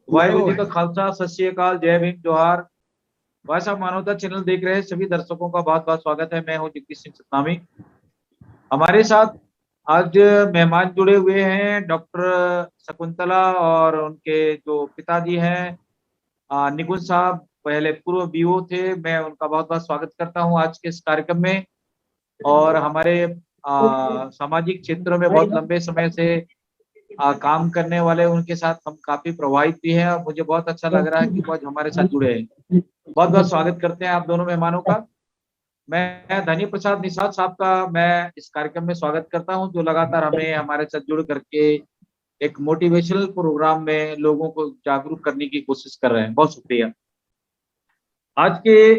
वाहिगुरु जी का खालसा, सत श्री अकाल, जय भीम, जोहार। भाषा मानवता चैनल देख रहे सभी दर्शकों का बहुत बहुत स्वागत है। मैं हूं जगदीश सिंह सतनामी। हमारे साथ आज मेहमान जुड़े हुए हैं डॉक्टर शकुंतला और उनके जो पिताजी हैं निकुंज साहब, पहले पूर्व बीओ थे। मैं उनका बहुत बहुत स्वागत करता हूं आज के इस कार्यक्रम में। और हमारे सामाजिक क्षेत्रों में बहुत लंबे समय से काम करने वाले उनके साथ हम काफी प्रभावित भी हैं और मुझे बहुत अच्छा लग रहा है कि वो आज हमारे साथ जुड़े हैं। बहुत बहुत स्वागत करते हैं आप दोनों मेहमानों का। मैं धनी प्रसाद निषाद साहब का मैं इस कार्यक्रम में स्वागत करता हूं, जो लगातार हमें हमारे साथ जुड़ करके एक मोटिवेशनल प्रोग्राम में लोगों को जागरूक करने की कोशिश कर रहे हैं। बहुत शुक्रिया। आज के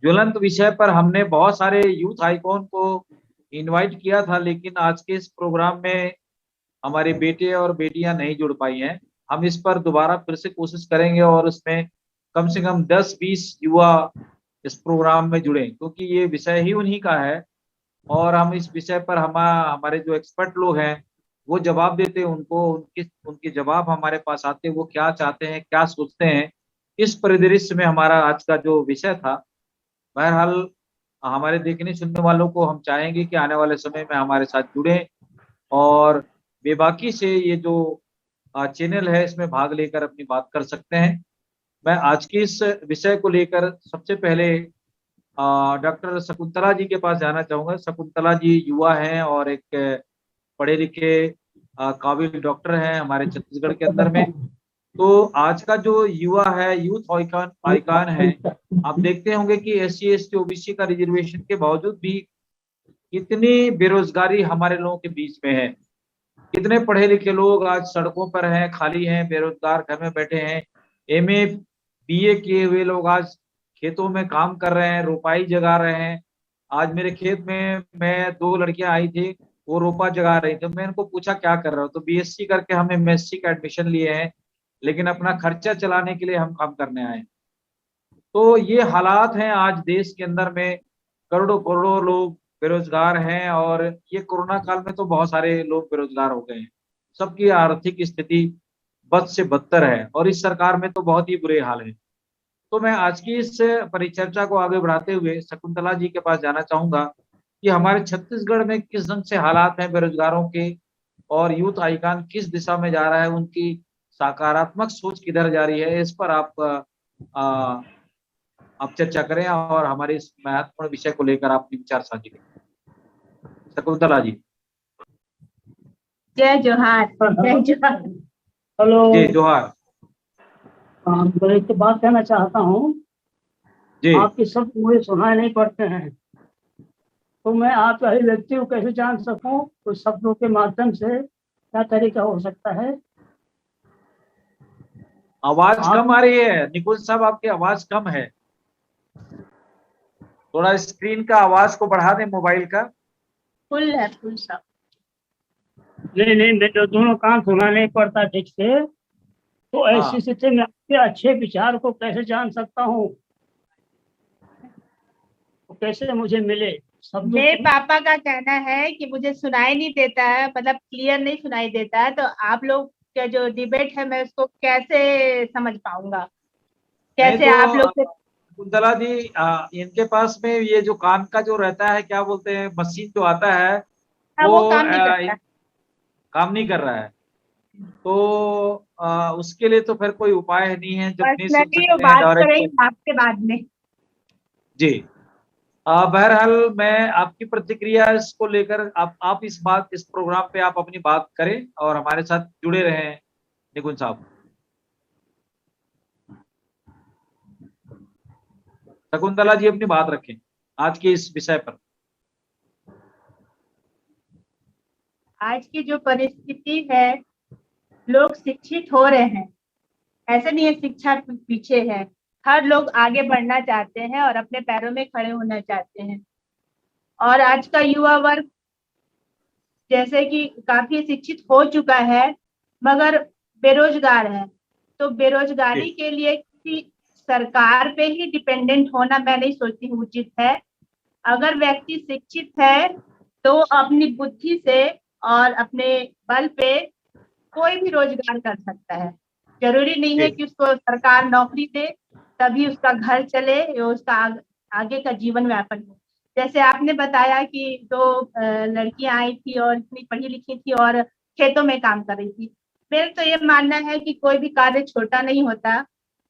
ज्वलंत विषय पर हमने बहुत सारे यूथ आइकॉन को इनवाइट किया था, लेकिन आज के इस प्रोग्राम में हमारे बेटे और बेटियां नहीं जुड़ पाई हैं। हम इस पर दोबारा फिर से कोशिश करेंगे और इसमें कम से कम 10-20 युवा इस प्रोग्राम में जुड़े, क्योंकि ये विषय ही उन्हीं का है। और हम इस विषय पर हमारे जो एक्सपर्ट लोग हैं वो जवाब देते हैं, उनको उनके उनके जवाब हमारे पास आते हैं, वो क्या चाहते हैं, क्या सोचते हैं। इस परिदृश्य में हमारा आज का जो विषय था। बहरहाल हमारे देखने सुनने वालों को हम चाहेंगे कि आने वाले समय में हमारे साथ जुड़े और बेबाकी से ये जो चैनल है इसमें भाग लेकर अपनी बात कर सकते हैं। मैं आज की इस विषय को लेकर सबसे पहले डॉक्टर शकुंतला जी के पास जाना चाहूंगा। शकुंतला जी युवा हैं और एक पढ़े लिखे काबिल डॉक्टर हैं हमारे छत्तीसगढ़ के अंदर में। तो आज का जो युवा है यूथ आइकॉन आइकॉन है। आप देखते होंगे कि SC ST OBC का रिजर्वेशन के बावजूद भी कितनी बेरोजगारी हमारे लोगों के बीच में है। कितने पढ़े लिखे लोग आज सड़कों पर हैं, खाली हैं, बेरोजगार घर में बैठे हैं। MA BA किए हुए लोग आज खेतों में काम कर रहे हैं, रोपाई जगा रहे हैं। आज मेरे खेत में मैं 2 लड़कियां आई थी, वो रोपा जगा रही थी। मैं इनको पूछा क्या कर रहे हो, तो BSc करके हम MSc का एडमिशन लिए हैं, लेकिन अपना खर्चा चलाने के लिए हम काम करने आए हैं। तो ये हालात हैं आज देश के अंदर में। करोड़ों करोड़ों लोग बेरोजगार हैं और ये कोरोना काल में तो बहुत सारे लोग बेरोजगार हो गए हैं। सबकी आर्थिक स्थिति बद से बदतर है और इस सरकार में तो बहुत ही बुरे हाल है। तो मैं आज की इस परिचर्चा को आगे बढ़ाते हुए शकुंतला जी के पास जाना चाहूंगा कि हमारे छत्तीसगढ़ में किस ढंग से हालात हैं बेरोजगारों के और यूथ आइकॉन किस दिशा में जा रहा है, उनकी सकारात्मक सोच किधर जा रही है। इस पर आ, आप चर्चा करें और हमारे इस महत्वपूर्ण विषय को लेकर आप अपने विचार साझा करें। शकुंतला जी। जय जोहार। जय जोहार। हेलो। जी जोहार। मैं एक बात कहना चाहता हूँ। जी आपके शब्द मुझे सुनाई नहीं पड़ते हैं, तो मैं आपका ही व्यक्ति को कैसे जान सकूं? उस शब्दों के माध्यम से क्या तरीका हो सकता है? आवाज आप कम आ रही है निकुंज साहब, आपकी आवाज कम है। थोड़ा स्क्रीन का आवाज को बढ़ा दें मोबाइल का। फुल है, फुल सब। नहीं नहीं, मेरे दोनों कान सुनाई नहीं पड़ता ठीक से। तो ऐसी हाँ स्थिति में आपके अच्छे विचार को कैसे जान सकता हूँ? तो कैसे मुझे मिले शब्दों मेरे की? पापा का कहना है कि मुझे सुनाई नहीं देता है, मतलब क्लियर नहीं सुनाई देता है, तो आप लोग का जो डिबेट है मैं उसको कैसे समझ पाऊंगा, नहीं कैसे तो आप लोग से। कुंतला जी, इनके पास में ये जो कान का जो रहता है क्या बोलते हैं मशीन जो आता है हाँ, वो वो काम नहीं करता। काम नहीं कर रहा है। तो उसके लिए तो फिर कोई उपाय नहीं है जब नहीं सुन पर्सनली वो सकते हैं बात डायरेक्ट। करेंगे आपसे बाद में। जी। बहरहाल मैं आपकी प्रतिक्रिया इसको लेकर आप इस प्रोग्राम पे आप अपनी बात करें और हमारे साथ जुड़े रहें निकुंज साहब। शकुंतला जी अपनी बात रखें आज के इस विषय पर। आज की जो परिस्थिति है, लोग शिक्षित हो रहे हैं, ऐसे नहीं है शिक्षा पीछे है। हर लोग आगे बढ़ना चाहते हैं और अपने पैरों में खड़े होना चाहते हैं। और आज का युवा वर्ग जैसे कि काफी शिक्षित हो चुका है, मगर बेरोजगार है। तो बेरोजगारी जी के लिए किसी सरकार पे ही डिपेंडेंट होना मैं नहीं सोचती हूँ उचित है। अगर व्यक्ति शिक्षित है तो अपनी बुद्धि से और अपने बल पे कोई भी रोजगार कर सकता है। जरूरी नहीं है जी। कि उसको सरकार नौकरी दे तभी उसका घर चले या उसका आगे का जीवन यापन हो। जैसे आपने बताया कि दो लड़कियां आई थी और इतनी पढ़ी लिखी थी और खेतों में काम कर रही थी। मेरा तो ये मानना है कि कोई भी कार्य छोटा नहीं होता,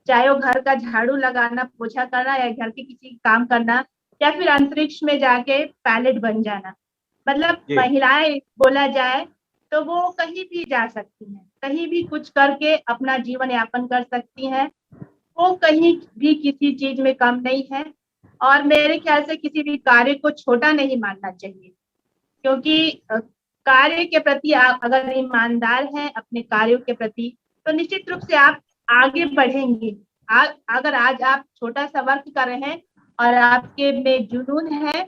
चाहे वो घर का झाड़ू लगाना, पोछा करना या घर के किसी काम करना या फिर अंतरिक्ष में जाके पायलट बन जाना। मतलब जी। महिलाएं बोला जाए तो वो कहीं भी जा सकती हैं, कहीं भी कुछ करके अपना जीवन यापन कर सकती हैं। वो कहीं भी किसी चीज में कम नहीं है और मेरे ख्याल से किसी भी कार्य को छोटा नहीं मानना चाहिए, क्योंकि कार्य के प्रति आप अगर ईमानदार हैं अपने कार्यों के प्रति तो निश्चित रूप से आप आगे बढ़ेंगे। अगर आज आप छोटा सा वर्क कर रहे हैं और आपके में जुनून है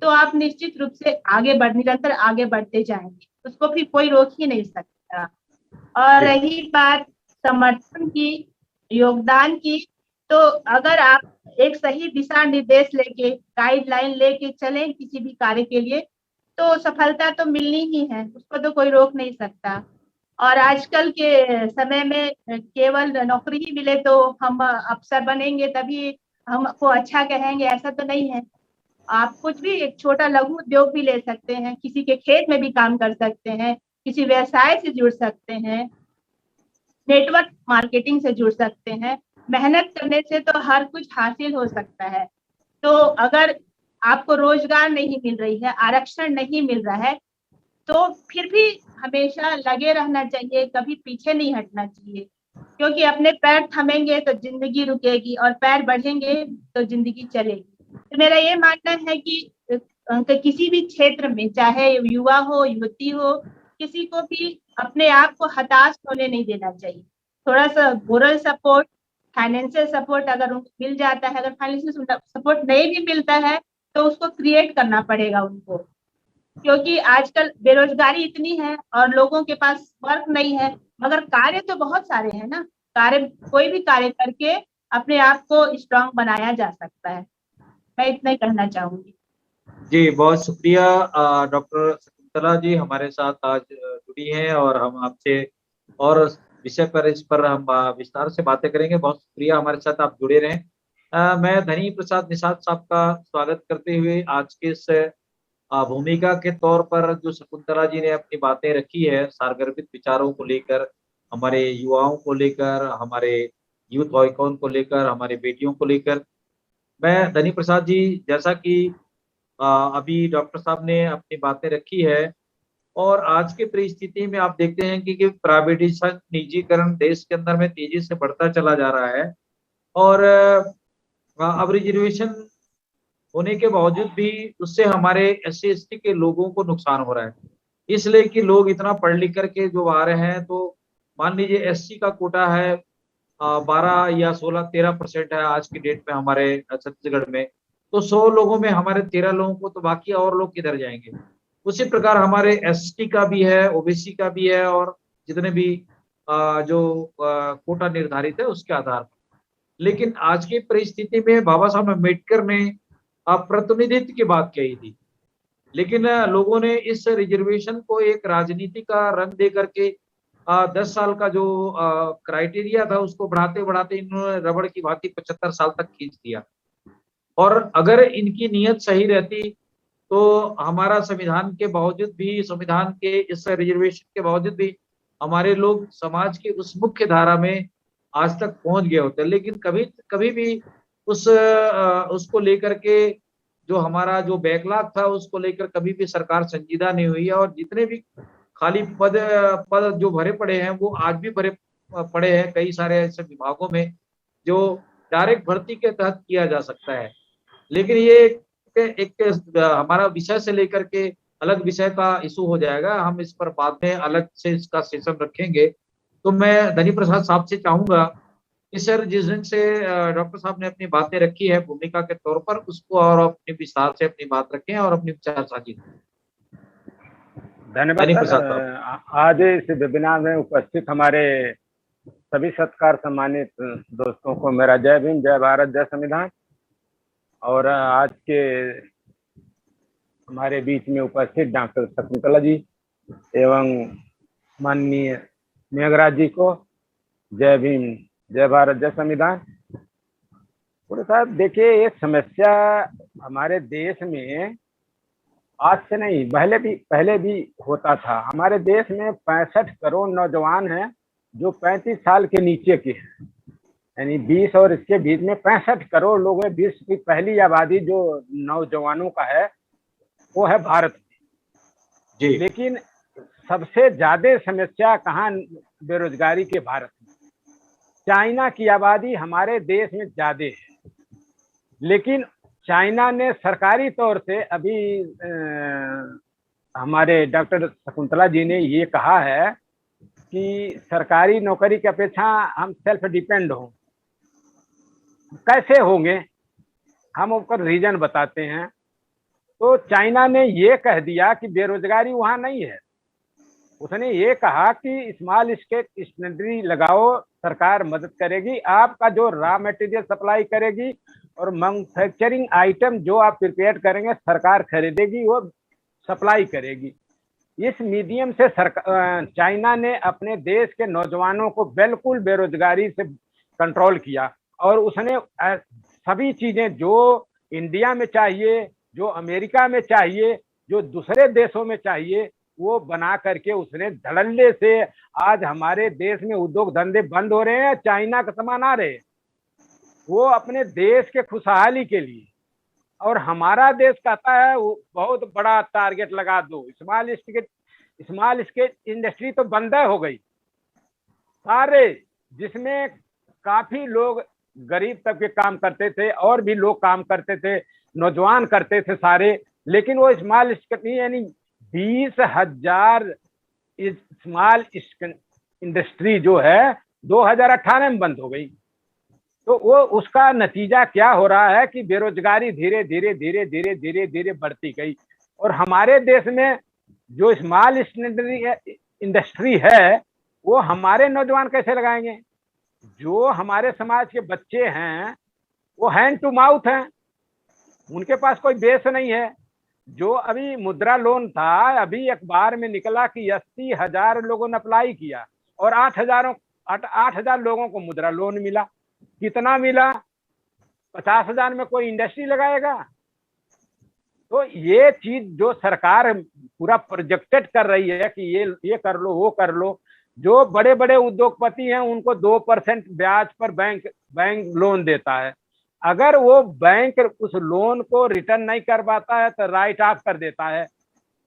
तो आप निश्चित रूप से आगे बढ़ निरंतर आगे बढ़ते जाएंगे, उसको फिर कोई रोक ही नहीं सकता। और जी। रही बात समर्थन की, योगदान की, तो अगर आप एक सही दिशा निर्देश लेके गाइडलाइन लेके चलें किसी भी कार्य के लिए तो सफलता तो मिलनी ही है, उसको तो कोई रोक नहीं सकता। और आजकल के समय में केवल नौकरी ही मिले तो हम अफसर बनेंगे तभी हमको अच्छा कहेंगे, ऐसा तो नहीं है। आप कुछ भी एक छोटा लघु उद्योग भी ले सकते हैं, किसी के खेत में भी काम कर सकते हैं, किसी व्यवसाय से जुड़ सकते हैं, नेटवर्क मार्केटिंग से जुड़ सकते हैं। मेहनत करने से तो हर कुछ हासिल हो सकता है। तो अगर आपको रोजगार नहीं मिल रही है, आरक्षण नहीं मिल रहा है, तो फिर भी हमेशा लगे रहना चाहिए, कभी पीछे नहीं हटना चाहिए, क्योंकि अपने पैर थमेंगे तो जिंदगी रुकेगी और पैर बढ़ेंगे तो जिंदगी चलेगी। तो मेरा ये मानना है कि किसी भी क्षेत्र में चाहे युवा हो, युवती हो, किसी को भी अपने आप को हताश होने नहीं देना चाहिए। थोड़ा सा मोरल सपोर्ट, फाइनेंशियल सपोर्ट अगर उनको मिल जाता है, अगर फाइनेंशियल सपोर्ट नहीं भी मिलता है तो उसको क्रिएट करना पड़ेगा उनको, क्योंकि आजकल बेरोजगारी इतनी है और लोगों के पास वर्क नहीं है, मगर कार्य तो बहुत सारे हैं ना। कार्य, कोई भी कार्य करके अपने आप को स्ट्रांग बनाया जा सकता है। मैं इतना ही कहना चाहूंगी। जी, बहुत शुक्रिया डॉक्टर शकुंतला जी हमारे साथ आज जुड़ी हैं और हम आपसे और विषय पर इस पर हम विस्तार से बातें करेंगे। बहुत शुक्रिया हमारे साथ आप जुड़े रहें। मैं धनी प्रसाद निषाद साहब का स्वागत करते हुए आज के इस भूमिका के तौर पर जो शकुंतला जी ने अपनी बातें रखी है सारगर्भित विचारों को लेकर, हमारे युवाओं को लेकर, हमारे यूथ आइकॉन को लेकर, हमारी बेटियों को लेकर, मैं धनी प्रसाद जी जैसा कि अभी डॉक्टर साहब ने अपनी बातें रखी है और आज की परिस्थिति में आप देखते हैं कि प्राइवेटाइजेशन, निजीकरण देश के अंदर में तेजी से बढ़ता चला जा रहा है और अब रिजर्वेशन होने के बावजूद भी उससे हमारे एससी एसटी के लोगों को नुकसान हो रहा है, इसलिए कि लोग इतना पढ़ लिख करके जो आ रहे हैं, तो मान लीजिए एससी का कोटा है 12 या 16-13% है आज की डेट में हमारे छत्तीसगढ़ में, तो 100 लोगों में हमारे 13 लोगों को, तो बाकी और लोग किधर जाएंगे। उसी प्रकार हमारे एसटी का भी है, ओबीसी का भी है और जितने भी जो कोटा निर्धारित है उसके आधार पर। लेकिन आज की परिस्थिति में बाबा साहब अम्बेडकर ने प्रतिनिधित्व की बात कही थी, लेकिन लोगों ने इस रिजर्वेशन को एक राजनीति का रंग दे करके 10 साल का जो क्राइटेरिया था उसको बढ़ाते बढ़ाते इन्होंने रबड़ की भांति 75 साल तक खींच दिया। और अगर इनकी नीयत सही रहती तो हमारा संविधान के बावजूद भी, संविधान के इस रिजर्वेशन के बावजूद भी हमारे लोग समाज की उस मुख्य धारा में आज तक पहुंच गए होते, लेकिन कभी कभी भी उसको लेकर के जो हमारा जो बैकलॉग था उसको लेकर कभी भी सरकार संजीदा नहीं हुई है और जितने भी खाली पद पद जो भरे पड़े हैं वो आज भी भरे पड़े हैं कई सारे ऐसे विभागों में जो डायरेक्ट भर्ती के तहत किया जा सकता है। लेकिन ये एक हमारा विषय से लेकर के अलग विषय का इशू हो जाएगा, हम इस पर बाद में अलग से इसका सेशन रखेंगे। तो मैं धनी प्रसाद साहब से चाहूंगा कि सर जिस दिन से डॉक्टर साहब ने अपनी बातें रखी है भूमिका के तौर पर, उसको और अपने विस्तार से अपनी बात रखें और अपनी विचार साझी करें। धन्यवाद धनी सर। प्रसाद साहब। आज इस वेबिनार में उपस्थित हमारे सभी सत्कार सम्मानित दोस्तों को मेरा जय भीम, जय भारत, जय संविधान। और आज के हमारे बीच में उपस्थित डॉक्टर शकुंतला जी एवं माननीय मेघराज जी को जय भीम, जय भारत, जय संविधान। बोले साहब, देखिए ये समस्या हमारे देश में आज से नहीं, पहले भी होता था। हमारे देश में 65 करोड़ नौजवान हैं जो 35 साल के नीचे के हैं, यानी 20 और इसके बीच में 65 करोड़ लोग हैं। विश्व की पहली आबादी जो नौजवानों का है वो है भारत में। जी। लेकिन सबसे ज्यादा समस्या कहाँ बेरोजगारी के भारत में। चाइना की आबादी हमारे देश में ज्यादा है, लेकिन चाइना ने सरकारी तौर से अभी हमारे डॉक्टर शकुंतला जी ने ये कहा है कि सरकारी नौकरी की अपेक्षा हम सेल्फ डिपेंड हों। कैसे होंगे, हम ऊपर रीजन बताते हैं। तो चाइना ने ये कह दिया कि बेरोजगारी वहां नहीं है। उसने ये कहा कि स्मॉल स्केल इंडस्ट्री लगाओ, सरकार मदद करेगी, आपका जो रॉ मटेरियल सप्लाई करेगी और मैन्युफैक्चरिंग आइटम जो आप प्रिपेयर करेंगे सरकार खरीदेगी, वो सप्लाई करेगी। इस मीडियम से चाइना ने अपने देश के नौजवानों को बिल्कुल बेरोजगारी से कंट्रोल किया और उसने सभी चीजें जो इंडिया में चाहिए, जो अमेरिका में चाहिए, जो दूसरे देशों में चाहिए, वो बना करके उसने धड़ल्ले से आज हमारे देश में उद्योग धंधे बंद हो रहे हैं, चाइना का सामान आ रहे हैं। वो अपने देश के खुशहाली के लिए, और हमारा देश कहता है वो बहुत बड़ा टारगेट लगा दो। स्मॉल स्केल इंडस्ट्री तो बंद हो गई सारे, जिसमें काफी लोग गरीब तबके काम करते थे और भी लोग काम करते थे, नौजवान करते थे सारे। लेकिन वो स्मॉल स्केल यानी 20,000 स्मॉल इंडस्ट्री जो है 2018 में बंद हो गई। तो वो उसका नतीजा क्या हो रहा है कि बेरोजगारी धीरे धीरे धीरे धीरे धीरे धीरे बढ़ती गई। और हमारे देश में जो स्मॉल इंडस्ट्री है वो हमारे नौजवान कैसे लगाएंगे? जो हमारे समाज के बच्चे हैं वो हैंड टू माउथ हैं, उनके पास कोई बेस नहीं है। जो अभी मुद्रा लोन था, अभी अखबार में निकला कि 80,000 लोगों ने अप्लाई किया और 8,000 लोगों को मुद्रा लोन मिला। कितना मिला? 50,000 में कोई इंडस्ट्री लगाएगा? तो ये चीज जो सरकार पूरा प्रोजेक्टेड कर रही है कि ये कर लो, वो कर लो। जो बड़े बड़े उद्योगपति हैं उनको 2% ब्याज पर बैंक लोन देता है। अगर वो बैंक उस लोन को रिटर्न नहीं कर पाता है तो राइट ऑफ कर देता है।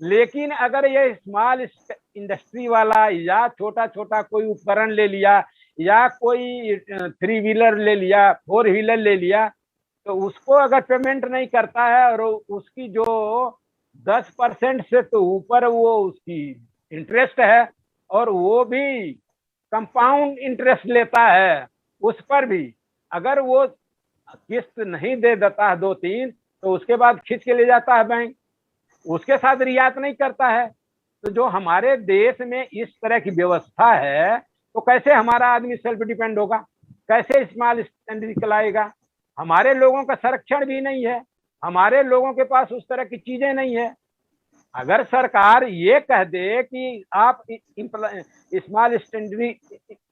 लेकिन अगर ये स्मॉल इंडस्ट्री वाला या छोटा छोटा कोई उपकरण ले लिया या कोई 3 व्हीलर ले लिया, 4 व्हीलर ले लिया, तो उसको अगर पेमेंट नहीं करता है और उसकी जो 10% से तो ऊपर वो उसकी इंटरेस्ट है और वो भी कंपाउंड इंटरेस्ट लेता है उस पर भी, अगर वो किस्त नहीं दे देता है 2-3 तो उसके बाद खींच के ले जाता है बैंक, उसके साथ रियायत नहीं करता है। तो जो हमारे देश में इस तरह की व्यवस्था है तो कैसे हमारा आदमी सेल्फ डिपेंड होगा? कैसे स्मॉल इंडस्ट्री चलाएगा? हमारे लोगों का संरक्षण भी नहीं है, हमारे लोगों के पास उस तरह की चीजें नहीं है। अगर सरकार ये कह दे कि आप स्मॉल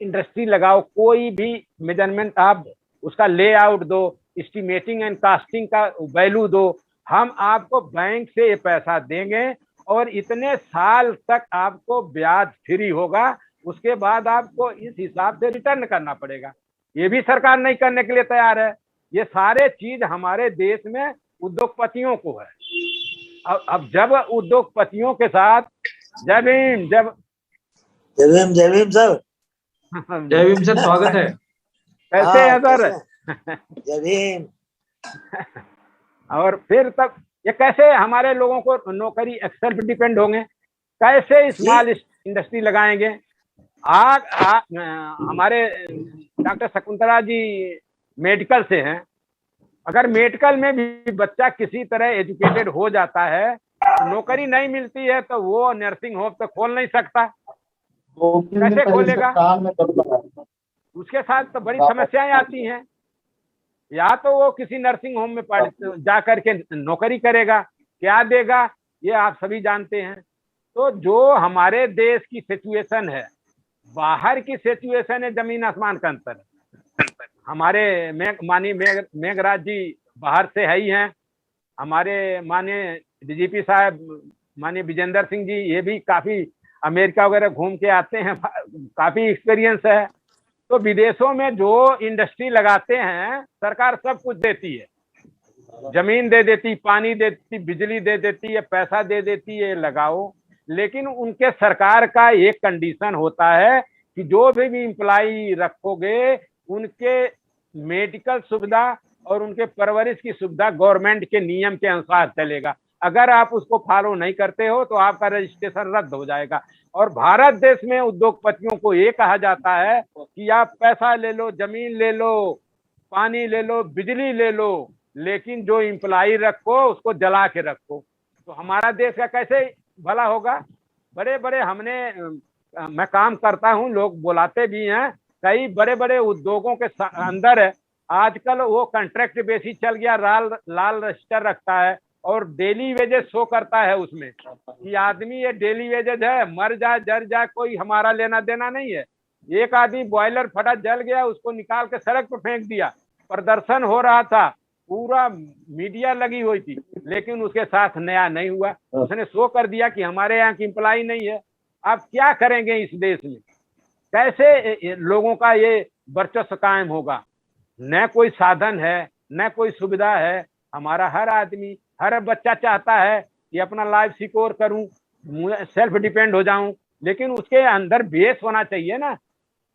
इंडस्ट्री लगाओ, कोई भी मेजरमेंट आप उसका लेआउट दो, एस्टिमेटिंग एंड कास्टिंग का वैल्यू दो, हम आपको बैंक से ये पैसा देंगे और इतने साल तक आपको ब्याज फ्री होगा, उसके बाद आपको इस हिसाब से रिटर्न करना पड़ेगा। ये भी सरकार नहीं करने के लिए तैयार है। ये सारे चीज हमारे देश में उद्योगपतियों को है। अब जब उद्योगपतियों के साथ जय भीम सर। जय भीम सर, स्वागत है। कैसे है सर? जय भीम। और फिर तब ये कैसे हमारे लोगों को नौकरी सेल्फ डिपेंड होंगे? कैसे स्मॉल इंडस्ट्री लगाएंगे? हमारे डॉक्टर शकुंतला जी मेडिकल से हैं। अगर मेडिकल में भी बच्चा किसी तरह एजुकेटेड हो जाता है, नौकरी नहीं मिलती है तो वो नर्सिंग होम तो खोल नहीं सकता, कैसे खोलेगा? उसके साथ तो बड़ी समस्याएं आती हैं। या तो वो किसी नर्सिंग होम में जा करके नौकरी करेगा, क्या देगा ये आप सभी जानते हैं। तो जो हमारे देश की सिचुएशन है बाहर की सिचुएशन है, जमीन आसमान का अंतर है। हमारे माननीय मेघराज जी बाहर से है ही हैं, हमारे माननीय डीजीपी साहब माननीय विजेंद्र सिंह जी, ये भी काफी अमेरिका वगैरह घूम के आते हैं, काफी एक्सपीरियंस है। तो विदेशों में जो इंडस्ट्री लगाते हैं सरकार सब कुछ देती है, जमीन दे देती, पानी दे देती, बिजली दे देती है, पैसा दे देती है, लगाओ। लेकिन उनके सरकार का एक कंडीशन होता है कि जो भी इम्प्लाई रखोगे उनके मेडिकल सुविधा और उनके परवरिश की सुविधा गवर्नमेंट के नियम के अनुसार चलेगा। अगर आप उसको फॉलो नहीं करते हो तो आपका रजिस्ट्रेशन रद्द हो जाएगा। और भारत देश में उद्योगपतियों को ये कहा जाता है कि आप पैसा ले लो, जमीन ले लो, पानी ले लो, बिजली ले लो, लेकिन जो इम्प्लाई रखो उसको जला के रखो। तो हमारा देश का कैसे भला होगा? बड़े बड़े मैं काम करता हूँ, लोग बुलाते भी हैं, कई बड़े बड़े उद्योगों के अंदर है आजकल वो कॉन्ट्रैक्ट बेसिस चल गया, लाल रजिस्टर रखता है और डेली वेजेस शो करता है उसमें कि आदमी ये डेली वेजेस है, मर जाए जर जाए कोई हमारा लेना देना नहीं है। एक आदमी बॉयलर फटा जल गया, उसको निकाल के सड़क पर फेंक दिया, प्रदर्शन हो रहा था, पूरा मीडिया लगी हुई थी, लेकिन उसके साथ नया नहीं हुआ, उसने शो कर दिया कि हमारे यहाँ की इम्प्लाई नहीं है। आप क्या करेंगे इस देश में? कैसे लोगों का ये वर्चस्व कायम होगा? न कोई साधन है, न कोई सुविधा है। हमारा हर आदमी, हर बच्चा चाहता है कि अपना लाइफ सिक्योर करूं, सेल्फ डिपेंड हो जाऊं, लेकिन उसके अंदर बेस होना चाहिए ना।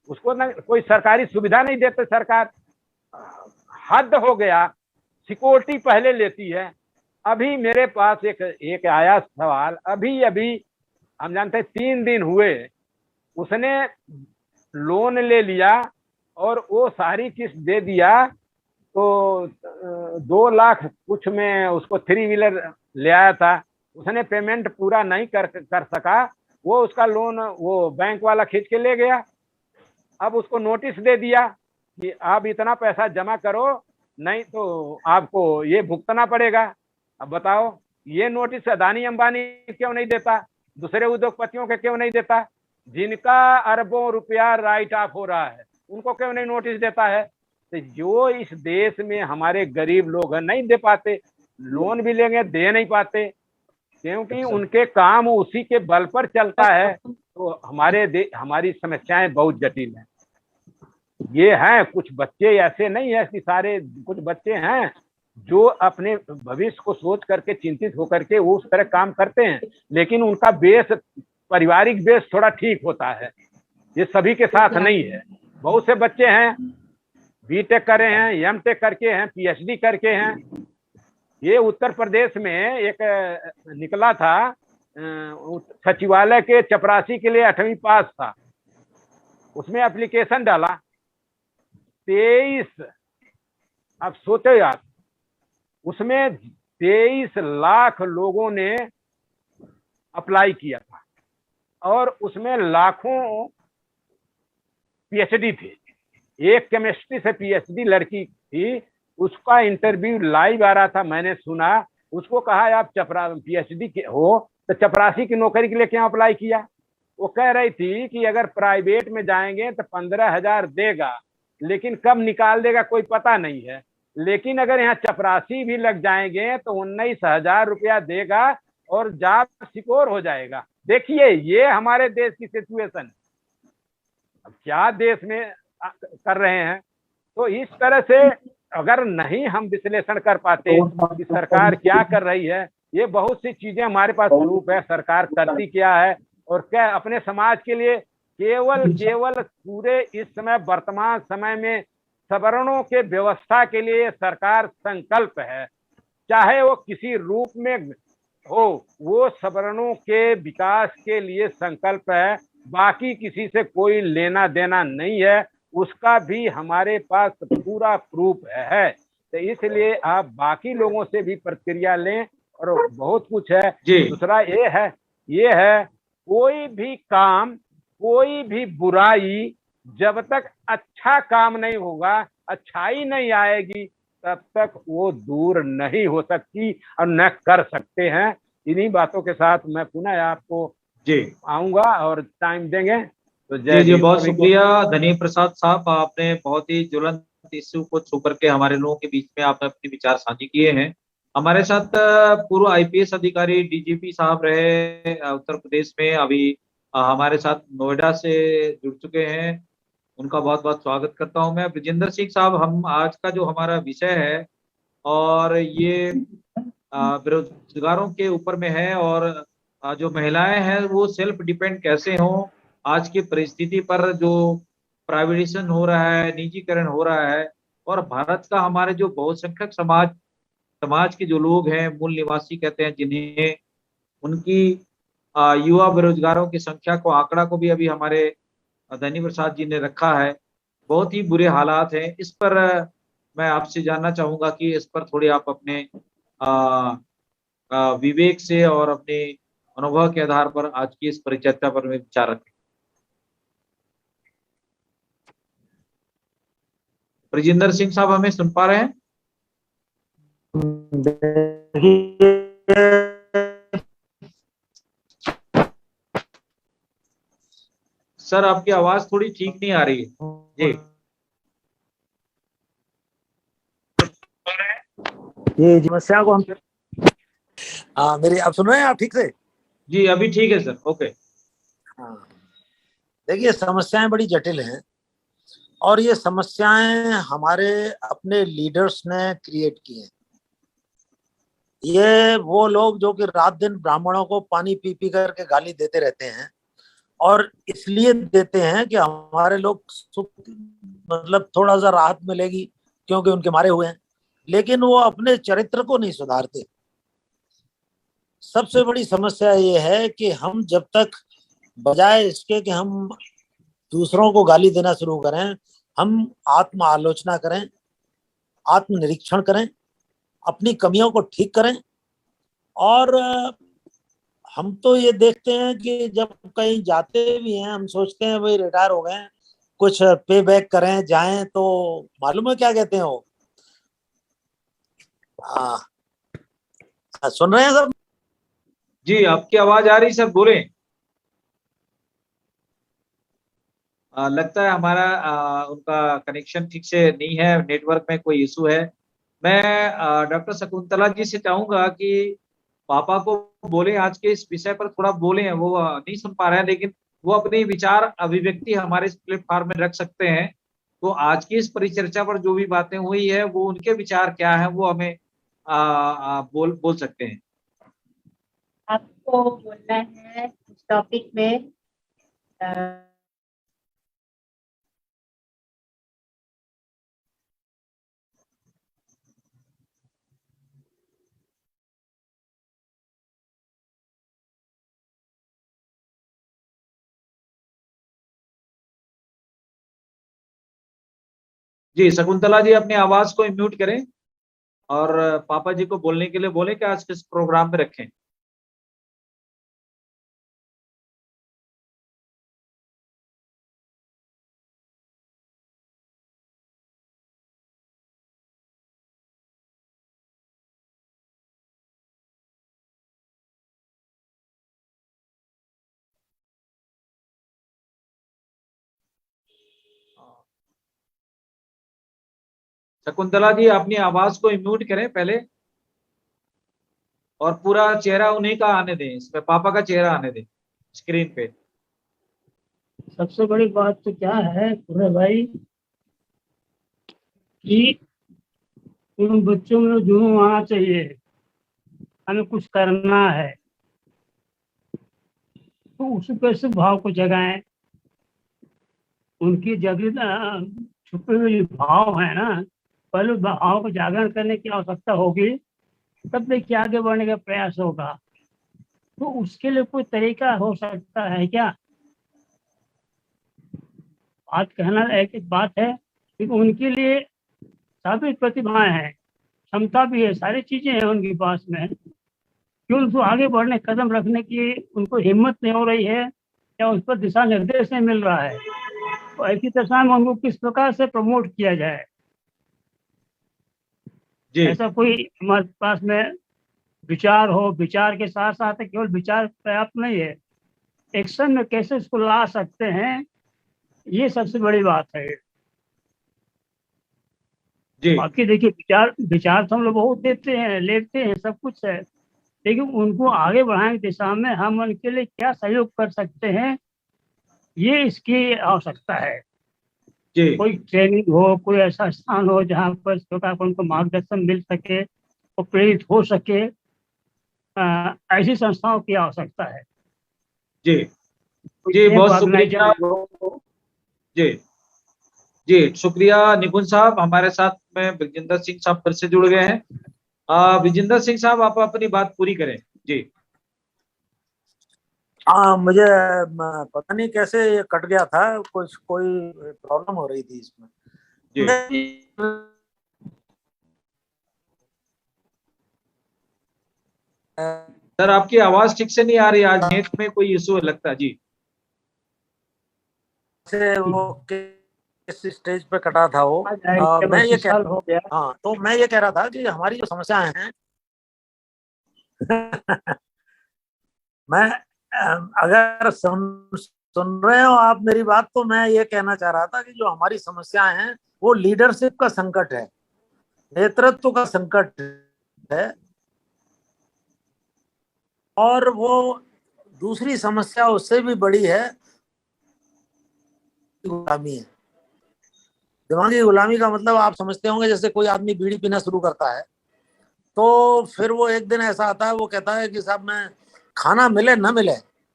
उसको ना कोई सरकारी सुविधा नहीं देते सरकार, हद हो गया। सिक्योरिटी पहले लेती है। अभी मेरे पास एक आया सवाल, अभी हम जानते हैं 3 दिन हुए, उसने लोन ले लिया और वो सारी किस्त दे दिया, तो 2 लाख कुछ में उसको 3 व्हीलर ले आया था, उसने पेमेंट पूरा नहीं कर सका, वो उसका लोन वो बैंक वाला खींच के ले गया। अब उसको नोटिस दे दिया कि आप इतना पैसा जमा करो, नहीं तो आपको ये भुगतना पड़ेगा। अब बताओ, ये नोटिस अदानी अंबानी क्यों नहीं देता, दूसरे उद्योगपतियों के क्यों नहीं देता? जिनका अरबों रुपया राइट ऑफ हो रहा है उनको क्यों नहीं नोटिस देता है? तो जो इस देश में हमारे गरीब लोग हैं नहीं दे पाते, लोन भी लेंगे दे नहीं पाते, क्योंकि उनके काम उसी के बल पर चलता है। तो हमारी समस्याएं बहुत जटिल हैं। ये हैं कुछ बच्चे, ऐसे नहीं है कि सारे, कुछ बच्चे हैं जो अपने भविष्य को सोच करके चिंतित होकर के वो उस तरह काम करते हैं, लेकिन उनका बेस, पारिवारिक बेस थोड़ा ठीक होता है। ये सभी के साथ नहीं है। बहुत से बच्चे हैं बीटेक करे हैं, एमटेक करके हैं, पीएचडी करके हैं। ये उत्तर प्रदेश में एक निकला था, सचिवालय के चपरासी के लिए 8वीं पास था, उसमें एप्लीकेशन डाला 23, आप सोचो यार, उसमें 23 लाख लोगों ने अप्लाई किया था और उसमें लाखों पीएचडी थे। एक केमिस्ट्री से पीएचडी लड़की थी, उसका इंटरव्यू लाइव आ रहा था, मैंने सुना। उसको कहा आप पीएचडी के हो तो चपरासी की नौकरी के लिए क्यों अप्लाई किया? वो कह रही थी कि अगर प्राइवेट में जाएंगे तो 15,000 देगा, लेकिन कब निकाल देगा कोई पता नहीं है, लेकिन अगर यहाँ चपरासी भी लग जाएंगे तो 19,000 रुपया देगा और जॉब सिक्योर हो जाएगा। देखिए ये हमारे देश की सिचुएशन है। अब क्या देश में कर रहे हैं? तो इस तरह से अगर नहीं हम विश्लेषण कर पाते कि सरकार क्या कर रही है, ये बहुत सी चीजें हमारे पास प्रूफ है सरकार करती क्या है और क्या अपने समाज के लिए केवल पूरे इस समय वर्तमान समय में सवर्णों के व्यवस्था के लिए सरकार संकल्प है, चाहे वो किसी रूप में हो, वो सवर्णों के विकास के लिए संकल्प है, बाकी किसी से कोई लेना देना नहीं है। उसका भी हमारे पास पूरा प्रूफ है। तो इसलिए आप बाकी लोगों से भी प्रतिक्रिया लें और बहुत कुछ है। दूसरा ये है कोई भी काम, कोई भी बुराई जब तक अच्छा काम नहीं होगा, अच्छाई नहीं आएगी, तब तक वो दूर नहीं हो सकती और न कर सकते हैं। इन्हीं बातों के साथ मैं पुनः आपको आऊंगा और टाइम देंगे। तो जी जय जी, भीम बहुत सभी को। शुक्रिया धनी प्रसाद साहब, आपने बहुत ही ज्वलंत इश्यू को छू करके हमारे लोगों के बीच में आपने अपने विचार साझे किए हैं। हमारे साथ पूर्व आईपीएस अधिकारी डीजीपी साहब रहे उत्तर प्रदेश में, अभी हमारे साथ नोएडा से जुड़ चुके हैं। उनका बहुत बहुत स्वागत करता हूं मैं। ब्रजेंद्र सिंह साहब, हम आज का जो हमारा विषय है और ये बेरोजगारों के ऊपर में है, और जो महिलाएं हैं वो सेल्फ डिपेंड कैसे हों आज की परिस्थिति पर, जो प्राइवेटाइजेशन हो रहा है, निजीकरण हो रहा है, और भारत का हमारे जो बहुसंख्यक समाज के जो लोग हैं, मूल निवासी कहते हैं जिन्हें, उनकी युवा बेरोजगारों की संख्या को, आंकड़ा को भी अभी हमारे धनी प्रसाद जी ने रखा है। बहुत ही बुरे हालात हैं। इस पर मैं आपसे जानना चाहूंगा कि इस पर थोड़ी आप अपने विवेक से और अपने अनुभव के आधार पर आज की इस परिचर्चा पर में विचार रखें। ब्रजेंद्र सिंह साहब, हमें सुन पा रहे हैं? सर, आपकी आवाज थोड़ी ठीक नहीं आ रही है जी। ये समस्या को हम मेरी आप सुन रहे हैं आप ठीक से? जी अभी ठीक है सर, ओके। हाँ, देखिए समस्याएं बड़ी जटिल हैं और ये समस्याएं हमारे अपने लीडर्स ने क्रिएट की हैं। ये वो लोग जो कि रात दिन ब्राह्मणों को पानी पी पी करके गाली देते रहते हैं, और इसलिए देते हैं कि हमारे लोग मतलब थोड़ा सा राहत मिलेगी क्योंकि उनके मारे हुए हैं, लेकिन वो अपने चरित्र को नहीं सुधारते। सबसे बड़ी समस्या ये है कि हम जब तक बजाय इसके कि हम दूसरों को गाली देना शुरू करें, हम आत्म आलोचना करें, आत्मनिरीक्षण करें, अपनी कमियों को ठीक करें। और हम तो ये देखते हैं कि जब कहीं जाते भी हैं, हम सोचते हैं भाई रिटायर हो गए हैं, कुछ पे बैक करें जाएं, तो मालूम है क्या कहते हैं वो? सुन रहे हैं सब? जी, आपकी आवाज आ रही सर, बोले। लगता है हमारा उनका कनेक्शन ठीक से नहीं है, नेटवर्क में कोई इशू है। मैं डॉक्टर शकुंतला जी से चाहूंगा कि पापा को बोले, आज के इस विषय पर थोड़ा बोले। वो नहीं सुन पा रहे हैं, लेकिन वो अपनी विचार अभिव्यक्ति हमारे इस प्लेटफॉर्म में रख सकते हैं। तो आज की इस परिचर्चा पर जो भी बातें हुई है, वो उनके विचार क्या है, वो हमें बोल सकते हैं। आपको बोलना है इस टॉपिक में। जी शकुंतला जी, अपनी आवाज को म्यूट करें और पापा जी को बोलने के लिए बोले कि आज किस प्रोग्राम में रखें। शकुंतला जी, अपनी आवाज को म्यूट करें पहले, और पूरा चेहरा उन्हीं का आने दें, इसमें पापा का चेहरा आने दें स्क्रीन पे। सबसे बड़ी बात तो क्या है पूरे भाई कि उन बच्चों में जुनून आना चाहिए, हमें कुछ करना है, तो उस कैसे भाव को जगाएं। उनकी जगह छुपे हुए भाव है ना, पहले भाव को जागरण करने की आवश्यकता होगी, तब देखिए आगे बढ़ने का प्रयास होगा। तो उसके लिए कोई तरीका हो सकता है क्या? आज कहना एक बात है कि उनके लिए सभी प्रतिभाएं हैं, क्षमता भी है, सारी चीजें हैं उनके पास में, क्यों उनको आगे बढ़ने कदम रखने की उनको हिम्मत नहीं हो रही है या उस पर दिशा निर्देश नहीं मिल रहा है। तो ऐसी दशा में उनको किस प्रकार से प्रमोट किया जाए, जी ऐसा कोई हमारे पास में विचार हो। विचार के साथ साथ केवल विचार पर्याप्त नहीं है, एक्शन में कैसे इसको ला सकते हैं, ये सबसे बड़ी बात है। जी बाकी देखिए विचार तो हम लोग बहुत देते हैं, लेते हैं, सब कुछ है, लेकिन उनको आगे बढ़ाने की दिशा में हम उनके लिए क्या सहयोग कर सकते हैं, ये इसकी आवश्यकता है। जी कोई ट्रेनिंग हो, कोई ऐसा स्थान हो जहाँ पर श्रोता को उनको मार्गदर्शन मिल सके और प्रेरित हो सके, ऐसी संस्थाओं की आवश्यकता है। जी कोई जी, एक बहुत शुक्रिया। ऑर्गेनाइजेशन हो। जी जी, शुक्रिया निपुण साहब। हमारे साथ में ब्रिजेंद्र सिंह साहब फिर से जुड़ गए हैं। ब्रिजेंद्र सिंह साहब, आप अपनी बात पूरी करें। जी हाँ, मुझे पता नहीं कैसे ये कट गया था, कुछ कोई प्रॉब्लम हो रही थी इसमें। जी सर, आपकी आवाज ठीक से नहीं आ रही, आज नेट में कोई इशू है लगता है। जी से वो किस स्टेज पे कटा था वो, मैं ये साल हो गया। हाँ, तो मैं ये कह रहा था कि हमारी जो समस्याएं हैं मैं अगर सुन रहे हो आप मेरी बात, तो मैं ये कहना चाह रहा था कि जो हमारी समस्याएं हैं वो लीडरशिप का संकट है, नेतृत्व का संकट है, और वो दूसरी समस्या उससे भी बड़ी है, गुलामी है। दिमागी गुलामी का मतलब आप समझते होंगे, जैसे कोई आदमी बीड़ी पीना शुरू करता है तो फिर वो एक दिन ऐसा आता है, वो कहता है कि साहब मैं खाना मिले न मिले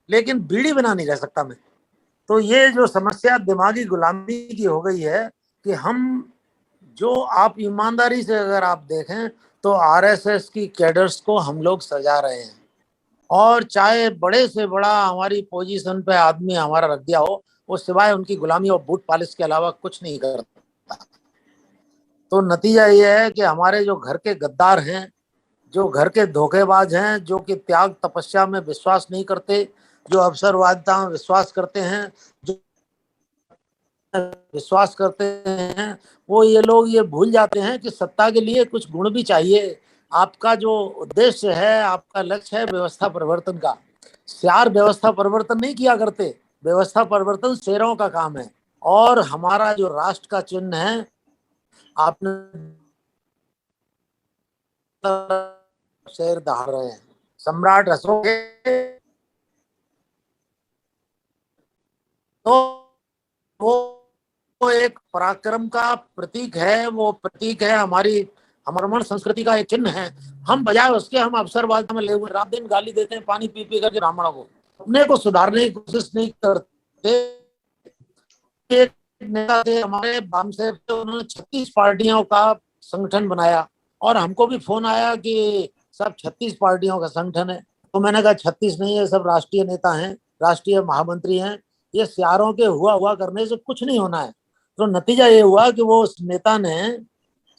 लेकिन बीड़ी बिना नहीं रह सकता मैं। तो ये जो समस्या दिमागी गुलामी की हो गई है कि हम, जो आप ईमानदारी से अगर आप देखें तो आरएसएस की कैडर्स को हम लोग सजा रहे हैं, और चाहे बड़े से बड़ा हमारी पोजीशन पे आदमी हमारा रख दिया हो, वो सिवाय उनकी गुलामी और बूट पॉलिश के अलावा कुछ नहीं करता। तो नतीजा ये है कि हमारे जो घर के गद्दार हैं, जो घर के धोखेबाज हैं, जो कि त्याग तपस्या में विश्वास नहीं करते, जो अवसरवादिता में विश्वास करते हैं, जो विश्वास करते हैं, वो ये लोग ये भूल जाते हैं कि सत्ता के लिए कुछ गुण भी चाहिए। आपका जो उद्देश्य है, आपका लक्ष्य है व्यवस्था परिवर्तन का, शेर व्यवस्था परिवर्तन नहीं किया करते, व्यवस्था परिवर्तन शेरों का काम है। और हमारा जो राष्ट्र का चिन्ह है, आपने शेर दहाड़ रहे हैं, सम्राट अशोक, तो वो एक पराक्रम का प्रतीक है, वो प्रतीक है हमारी ब्राह्मण संस्कृति का एक चिन्ह है। हम बजाय उसके हम अवसरवाद में ले हुए रात दिन गाली देते हैं पानी पी पी करके ब्राह्मणों को, अपने को सुधारने की कोशिश नहीं करते। एक नेता थे हमारे बामसेब, उन्होंने 36 पार्टियों का संगठन बनाया, और हमको भी फोन आया कि सब 36 पार्टियों का संगठन है। तो मैंने कहा 36 नहीं है, सब राष्ट्रीय नेता हैं, राष्ट्रीय महामंत्री हैं, ये सियारों के हुआ करने से कुछ नहीं होना है। तो नतीजा ये हुआ कि वो उस नेता ने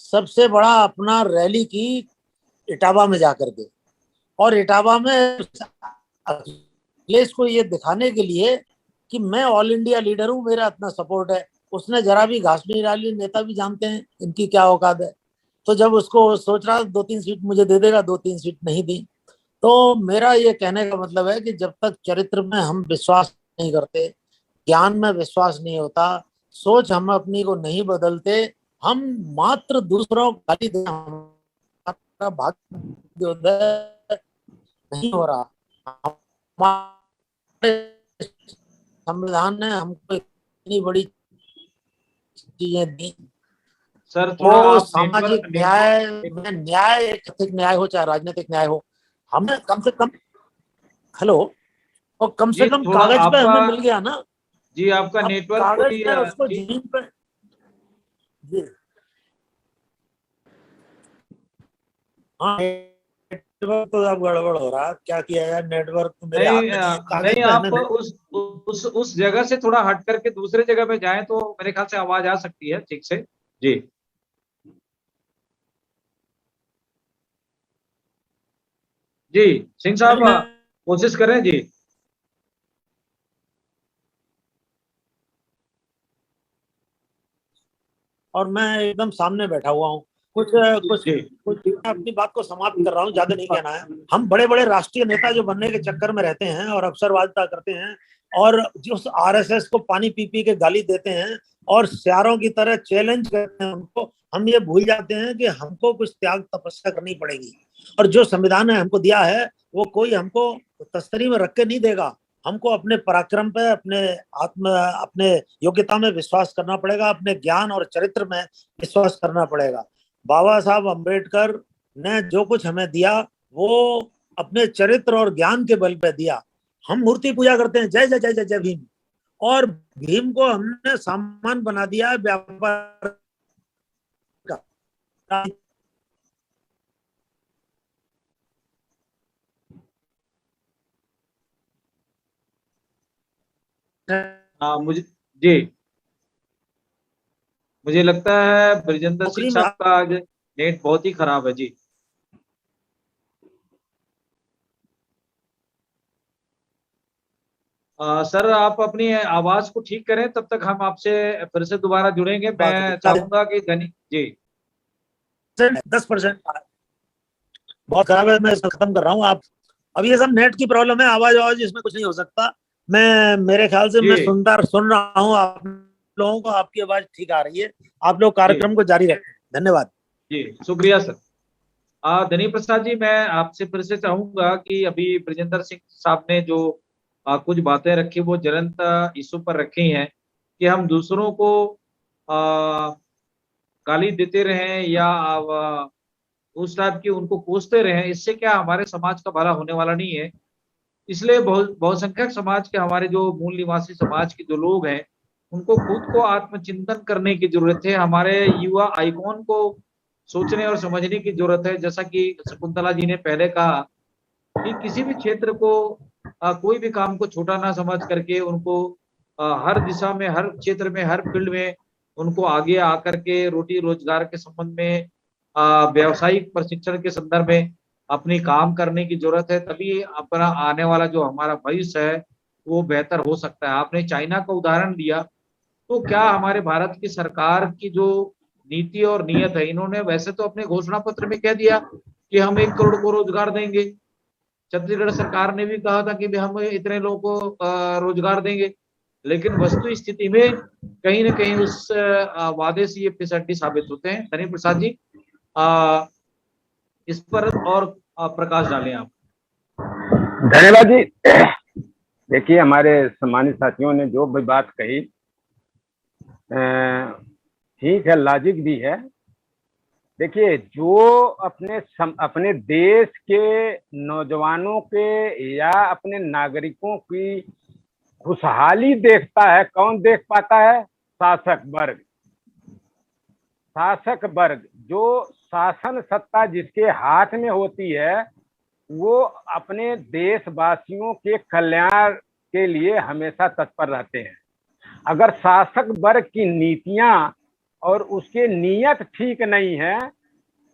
सबसे बड़ा अपना रैली की इटावा में जाकर के, और इटावा में अखिलेश को ये दिखाने के लिए कि मैं ऑल इंडिया लीडर हूँ, मेरा इतना सपोर्ट है, उसने जरा भी घास नहीं डाली। नेता भी जानते हैं इनकी क्या औकात है। तो जब उसको सोच रहा 2-3 सीट मुझे दे देगा, 2-3 सीट नहीं दी। तो मेरा ये कहने का मतलब है कि जब तक चरित्र में हम विश्वास नहीं करते, ज्ञान में विश्वास नहीं होता, सोच हम अपनी को नहीं बदलते, हम मात्र दूसरों को गाली देना हमारा भाग्योदय नहीं हो रहा। हमारे संविधान ने हमको इतनी बड़ी चीजें दी, सर, थोड़ा वो आप सामाजिक न्याय में न्याय, आर्थिक न्याय हो चाहे राजनीतिक न्याय हो, हमें कम से कम, हेलो, और कम से कम थोड़ा कागज पे आपका, हमें मिल गया ना। जी आपका अब नेटवर्क कागज कोई पे उसको जी जमीन पे, जी हाँ, नेटवर्क तो अब गड़बड़ हो रहा है, क्या किया जाए, नेटवर्क तो मेरे हाथ नहीं में नहीं है, कागज नहीं, पे आप हमें उस जगह से थोड़ा हट करके दूसरे जगह पे जाएं तो मेरे ख्याल से आवाज आ सकती है ठीक से। जी जी, सिंह साहब कोशिश करें। जी और मैं एकदम सामने बैठा हुआ हूँ। कुछ कुछ जी कुछ मैं अपनी बात को समाप्त कर रहा हूँ, ज्यादा नहीं कहना है। हम बड़े बड़े राष्ट्रीय नेता जो बनने के चक्कर में रहते हैं और अवसरवादिता करते हैं और जो आरएसएस को पानी पी पी के गाली देते हैं और सियारों की तरह चैलेंज करते हैं उनको, हम ये भूल जाते हैं कि हमको कुछ त्याग तपस्या करनी पड़ेगी। और जो संविधान ने हमको दिया है वो कोई हमको तस्तरी में रख के नहीं देगा। हमको अपने पराक्रम पे, अपने योग्यता में विश्वास करना पड़ेगा, अपने ज्ञान और चरित्र में विश्वास करना पड़ेगा। बाबा साहब अम्बेडकर ने जो कुछ हमें दिया वो अपने चरित्र और ज्ञान के बल पे दिया। हम मूर्ति पूजा करते हैं, जय जय जय जय जय भीम, और भीम को हमने सामान बना दिया है व्यापार का। मुझे लगता है ब्रजेंद्र सिंह नौकरी में साहब का आज नेट बहुत ही खराब है जी। सर आप अपनी आवाज को ठीक करें, तब तक हम आपसे फिर से दोबारा जुड़ेंगे। मैं चाहूंगा कि धनी जी 10% बहुत खराब है, मैं इसको खत्म कर रहा हूँ। आप अब ये सब नेट की प्रॉब्लम है, आवाज इसमें कुछ नहीं हो सकता। मैं मेरे ख्याल से मैं सुन रहा हूँ आप लोगों को, आपकी आवाज ठीक आ रही है। आप लोग कार्यक्रम को जारी रखें। धन्यवाद जी, शुक्रिया सर। धनी प्रसाद जी, मैं आपसे फिर से चाहूंगा कि अभी ब्रजेंद्र सिंह साहब ने जो कुछ बातें रखी वो ज्वलंत इशू पर रखी हैं कि हम दूसरों को गाली देते रहें या उस टाइप की उनको कोसते रहें, इससे क्या हमारे समाज का भला होने वाला नहीं है। इसलिए बहुसंख्यक समाज के, हमारे जो मूल निवासी समाज के जो लोग हैं, उनको खुद को आत्मचिंतन करने की जरूरत है। हमारे युवा आइकॉन को सोचने और समझने की जरूरत है। जैसा कि शकुंतला जी ने पहले कहा कि किसी भी क्षेत्र को कोई भी काम को छोटा ना समझ करके उनको हर दिशा में, हर क्षेत्र में, हर फील्ड में उनको आगे आकर के रोटी रोजगार के संबंध में, व्यावसायिक प्रशिक्षण के संदर्भ में अपनी काम करने की जरूरत है। तभी अपना आने वाला जो हमारा भविष्य है वो बेहतर हो सकता है। आपने चाइना का उदाहरण दिया, तो क्या हमारे भारत की सरकार की जो नीति और नीयत है, इन्होंने वैसे तो अपने घोषणा पत्र में कह दिया कि हम 1 करोड़ को रोजगार देंगे। छत्तीसगढ़ सरकार ने भी कहा था कि हम इतने लोगों को रोजगार देंगे, लेकिन वस्तु स्थिति में कहीं ना कहीं उस वादे से ये फिसड्डी साबित होते हैं। धनी प्रसाद जी इस पर और प्रकाश डालें आप। धन्यवाद जी। देखिए, हमारे सम्मानित साथियों ने जो भी बात कही ठीक है, लॉजिक भी है। देखिए, जो अपने देश के नौजवानों के या अपने नागरिकों की खुशहाली देखता है, कौन देख पाता है? शासक वर्ग। शासक वर्ग, जो शासन सत्ता जिसके हाथ में होती है, वो अपने देशवासियों के कल्याण के लिए हमेशा तत्पर रहते हैं। अगर शासक वर्ग की नीतियां और उसके नियत ठीक नहीं है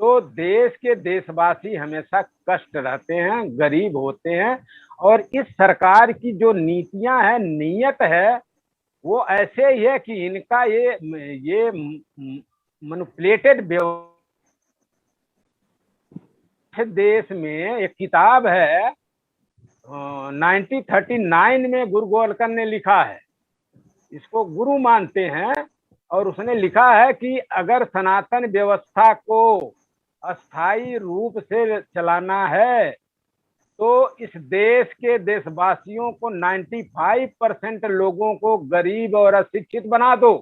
तो देश के देशवासी हमेशा कष्ट रहते हैं, गरीब होते हैं। और इस सरकार की जो नीतियां हैं, नियत है, वो ऐसे ही है कि इनका ये मैनिपुलेटेड। देश में एक किताब है 1939 में गुरु गोलकर ने लिखा है, इसको गुरु मानते हैं, और उसने लिखा है कि अगर सनातन व्यवस्था को अस्थायी रूप से चलाना है तो इस देश के देशवासियों को 95% लोगों को गरीब और अशिक्षित बना दो।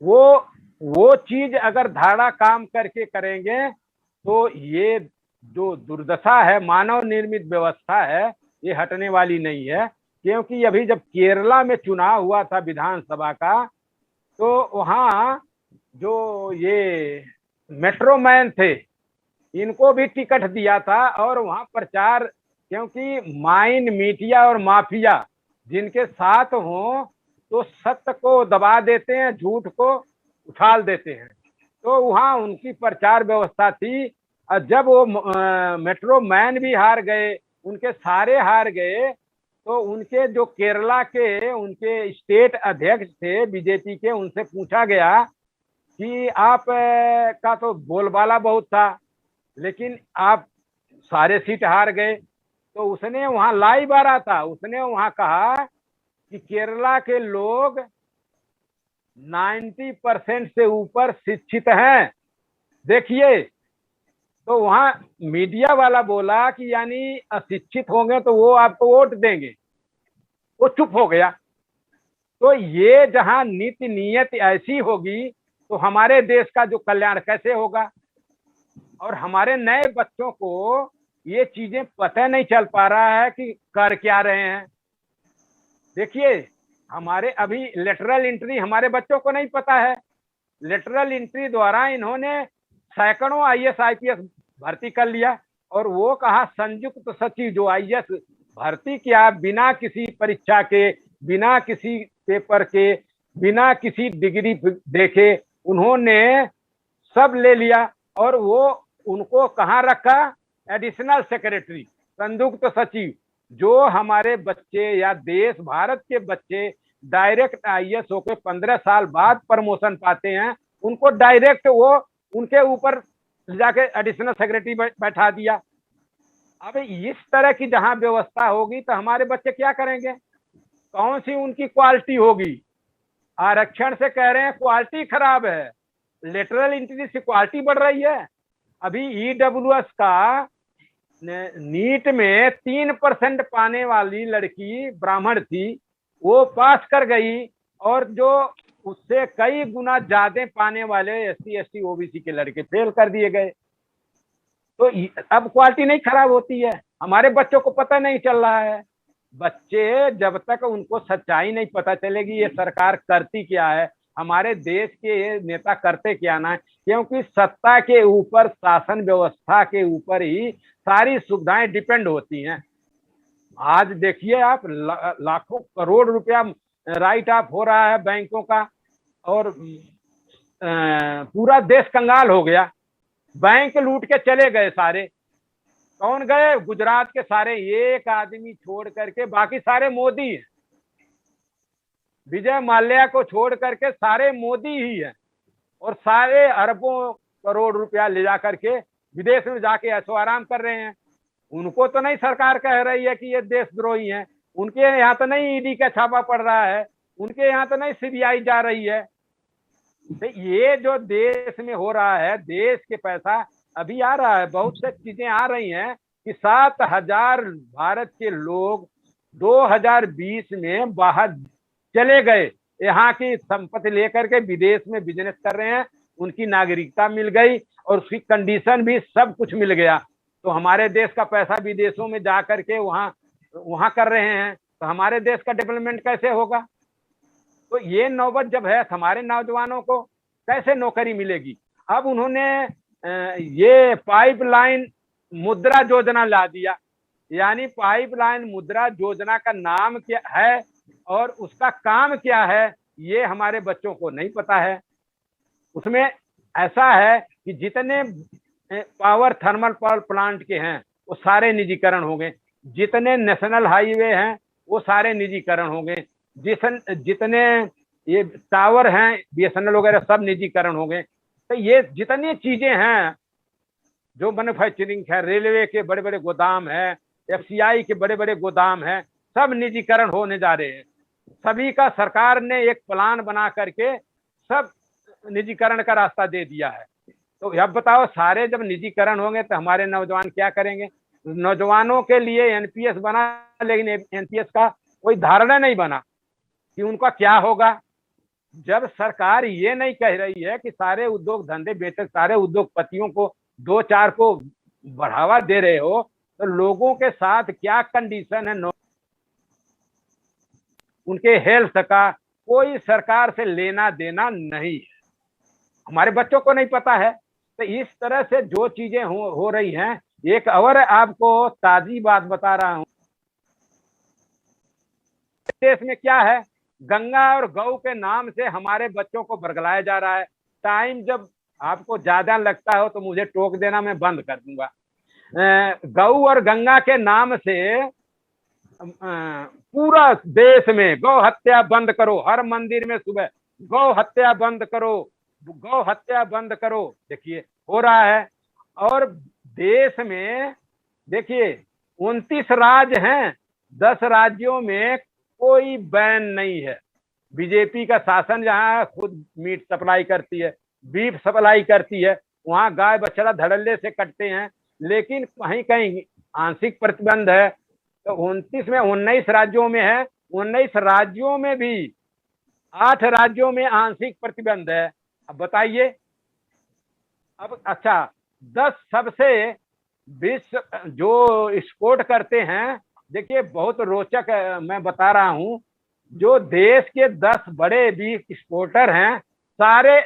वो चीज अगर धारा काम करके करेंगे तो ये जो दुर्दशा है, मानव निर्मित व्यवस्था है, ये हटने वाली नहीं है। क्योंकि अभी जब केरला में चुनाव हुआ था विधानसभा का, तो वहाँ जो ये मेट्रो मैन थे, इनको भी टिकट दिया था और वहाँ प्रचार, क्योंकि माइन मीडिया और माफिया जिनके साथ हों तो सत्य को दबा देते हैं, झूठ को उछाल देते हैं। तो वहाँ उनकी प्रचार व्यवस्था थी। और जब वो मेट्रो मैन भी हार गए, उनके सारे हार गए, तो उनके जो केरला के उनके स्टेट अध्यक्ष थे बीजेपी के, उनसे पूछा गया कि आप का तो बोलबाला बहुत था, लेकिन आप सारे सीट हार गए, तो उसने वहां लाइव आ रहा था, उसने वहां कहा कि केरला के लोग 90% से ऊपर शिक्षित हैं। देखिए, तो वहां मीडिया वाला बोला कि यानी अशिक्षित होंगे तो वो आपको वोट देंगे, वो चुप हो गया। तो ये जहां नीति नियत ऐसी होगी तो हमारे देश का जो कल्याण कैसे होगा। और हमारे नए बच्चों को ये चीजें पता नहीं चल पा रहा है कि कर क्या रहे हैं। देखिए, हमारे अभी लेटरल एंट्री हमारे बच्चों को नहीं पता है। लेटरल एंट्री द्वारा इन्होंने सैकड़ों आईएएस आईपीएस भर्ती कर लिया, और वो कहा संयुक्त सचिव जो आईएएस भर्ती किया बिना किसी परीक्षा के, बिना किसी पेपर के, बिना किसी डिग्री देखे उन्होंने सब ले लिया, और वो उनको कहाँ रखा, एडिशनल सेक्रेटरी, संयुक्त सचिव। जो हमारे बच्चे या देश भारत के बच्चे डायरेक्ट आईएएस होकर 15 साल बाद प्रमोशन पाते हैं, उनको डायरेक्ट वो उनके ऊपर जाके एडिशनल सेक्रेटरी बैठा दिया। अब इस तरह की जहां व्यवस्था होगी तो हमारे बच्चे क्या करेंगे, कौन सी उनकी क्वालिटी होगी। आरक्षण से कह रहे हैं क्वालिटी खराब है, लेटरल एंट्री से क्वालिटी बढ़ रही है। अभी ईडब्ल्यूएस का नीट में 3% पाने वाली लड़की ब्राह्मण थी, वो पास कर गई, और जो उससे कई गुना ज्यादा पाने वाले एससी एसटी ओबीसी के लड़के फेल कर दिए गए। तो अब क्वालिटी नहीं खराब होती है, हमारे बच्चों को पता नहीं चल रहा है। बच्चे जब तक उनको सच्चाई नहीं पता चलेगी ये सरकार करती क्या है, हमारे देश के ये नेता करते क्या ना है, क्योंकि सत्ता के ऊपर, शासन व्यवस्था के ऊपर ही सारी सुविधाएं डिपेंड होती हैं। आज देखिए आप, लाखों करोड़ रुपया राइट ऑफ हो रहा है बैंकों का, और पूरा देश कंगाल हो गया। बैंक लूट के चले गए सारे। कौन गए, गुजरात के सारे, एक आदमी छोड़ करके बाकी सारे मोदी हैं। विजय माल्या को छोड़ करके सारे मोदी ही हैं, और सारे अरबों करोड़ रुपया ले जा करके विदेश में जाके ऐशो आराम कर रहे हैं। उनको तो नहीं सरकार कह रही है कि ये देशद्रोही हैं, उनके यहाँ तो नहीं ईडी का छापा पड़ रहा है, उनके यहाँ तो नहीं सीबीआई जा रही है। तो ये जो देश में हो रहा है, देश के पैसा अभी आ रहा है, बहुत से चीजें आ रही हैं कि 7,000 भारत के लोग 2020 में बाहर चले गए, यहाँ की संपत्ति लेकर के विदेश में बिजनेस कर रहे हैं, उनकी नागरिकता मिल गई और उसकी कंडीशन भी सब कुछ मिल गया। तो हमारे देश का पैसा विदेशों में जा करके वहां कर रहे हैं, तो हमारे देश का डेवलपमेंट कैसे होगा। तो ये नौबत जब है, हमारे नौजवानों को कैसे नौकरी मिलेगी। अब उन्होंने ये पाइपलाइन मुद्रा योजना ला दिया, यानी पाइपलाइन मुद्रा योजना का नाम क्या है और उसका काम क्या है ये हमारे बच्चों को नहीं पता है। उसमें ऐसा है कि जितने पावर थर्मल पावर प्लांट के हैं वो सारे निजीकरण हो गए, जितने नेशनल हाईवे हैं वो सारे निजीकरण हो गए, जितने ये टावर हैं बीएसएनएल वगैरह सब निजीकरण हो गए। तो ये जितनी चीजें हैं जो मैन्युफैक्चरिंग है, रेलवे के बड़े बड़े गोदाम है, एफसीआई के बड़े बड़े गोदाम है, सब निजीकरण होने जा रहे हैं। सभी का सरकार ने एक प्लान बना करके सब निजीकरण का रास्ता दे दिया है। तो अब बताओ, सारे जब निजीकरण होंगे तो हमारे नौजवान क्या करेंगे। नौजवानों के लिए एनपीएस बना, लेकिन एनपीएस का कोई धारणा नहीं बना कि उनका क्या होगा। जब सरकार ये नहीं कह रही है कि सारे उद्योग धंधे बेचे, सारे उद्योगपतियों को 2-4 को बढ़ावा दे रहे हो, तो लोगों के साथ क्या कंडीशन है, उनके हेल्थ का कोई सरकार से लेना देना नहीं है, हमारे बच्चों को नहीं पता है। तो इस तरह से जो चीजें हो रही हैं, एक और आपको ताजी बात बता रहा हूं, देश में क्या है, गंगा और गौ के नाम से हमारे बच्चों को बरगलाया जा रहा है। टाइम जब आपको ज्यादा लगता हो तो मुझे टोक देना, मैं बंद कर दूंगा। गौ और गंगा के नाम से पूरा देश में गौ हत्या बंद करो, हर मंदिर में सुबह गौ हत्या बंद करो, गौ हत्या बंद करो। देखिए हो रहा है। और देश में देखिए 29 राज्य हैं, 10 राज्यों में कोई बैन नहीं है। बीजेपी का शासन जहाँ खुद मीट सप्लाई करती है, बीफ सप्लाई करती है, वहां गाय बछड़ा धड़ल्ले से कटते हैं, लेकिन कहीं कहीं आंशिक प्रतिबंध है। तो 29 में 19 राज्यों में है, 19 राज्यों में भी 8 राज्यों में आंशिक प्रतिबंध है। अब बताइए, अब अच्छा 10 सबसे विश्व जो एक्सपोर्ट करते हैं, देखिए बहुत रोचक मैं बता रहा हूं, जो देश के 10 बड़े बीफ एक्सपोर्टर हैं सारे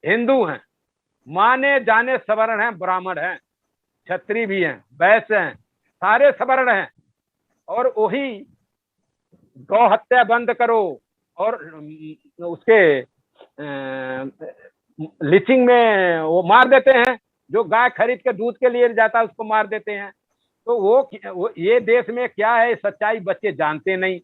हिंदू हैं, माने जाने सवर्ण हैं, ब्राह्मण हैं, क्षत्रिय भी हैं, वैश्य हैं, सारे सवर्ण हैं। और वही गौ हत्या बंद करो और उसके लिचिंग में वो मार देते हैं, जो गाय खरीद के दूध के लिए जाता है उसको मार देते हैं। तो वो ये देश में क्या है सच्चाई बच्चे जानते नहीं,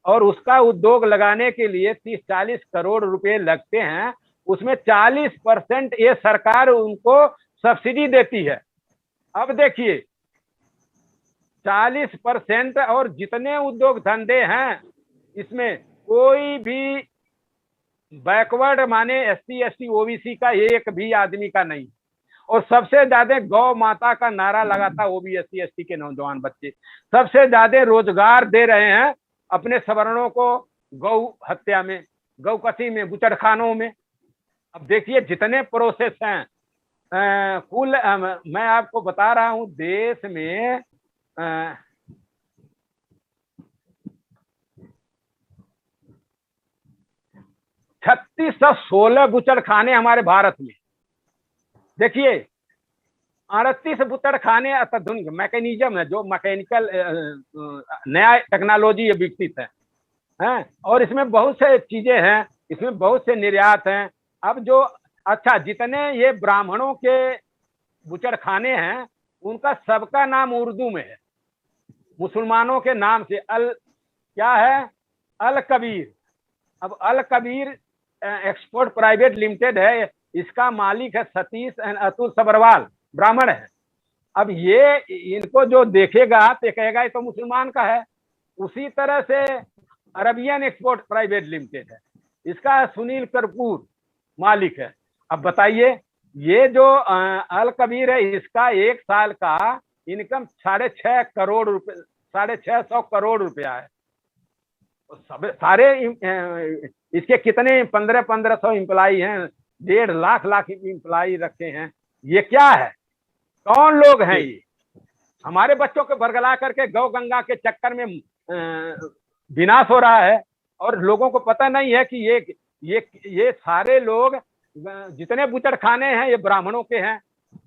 और उसका उद्योग लगाने के लिए 30-40 करोड़ रुपए लगते हैं, उसमें 40% ये सरकार उनको सब्सिडी देती है। अब देखिए 40%, और जितने उद्योग धंधे हैं इसमें कोई भी बैकवर्ड माने SC ST OBC का एक भी आदमी का नहीं। और सबसे ज्यादा गौ माता का नारा लगाता वो भी SC ST के नौजवान बच्चे सबसे ज्यादा रोजगार दे रहे हैं अपने सवर्णों को गौ हत्या में, गौ कसी में, बुचड़खानों में। अब देखिए जितने प्रोसेस हैं, कुल मैं आपको बता रहा हूं देश में 3616 बुचड़खाने हमारे भारत में। देखिए 38 बुचड़खाने अत्याधुनिक मैकेनिज्म है, जो मैकेनिकल नया टेक्नोलॉजी विकसित है, और इसमें बहुत से चीजें हैं, इसमें बहुत से निर्यात हैं। अब जो अच्छा जितने ये ब्राह्मणों के बुचड़खाने हैं उनका सबका नाम उर्दू में है, मुसलमानों के नाम से क्या है, अल कबीर। अब अल कबीर एक्सपोर्ट प्राइवेट लिमिटेड है, इसका मालिक है सतीश एंड अतुल सबरवाल, ब्राह्मण है। अब ये इनको जो देखेगा तो कहेगा ये तो मुसलमान का है। उसी तरह से अरबियन एक्सपोर्ट प्राइवेट लिमिटेड है, इसका सुनील कपूर मालिक है। अब बताइए ये जो अल कबीर है इसका एक साल का इनकम 6.5 करोड़ रुपए, 650 करोड़ रुपया है। सारे इसके कितने 1500 एम्प्लाई हैं, 1.5 लाख एम्प्लाई रखे हैं। ये क्या है, कौन लोग हैं ये? हमारे बच्चों को बरगला करके गौ गंगा के चक्कर में विनाश हो रहा है, और लोगों को पता नहीं है कि ये सारे लोग जितने बुचड़खाने हैं ये ब्राह्मणों के हैं।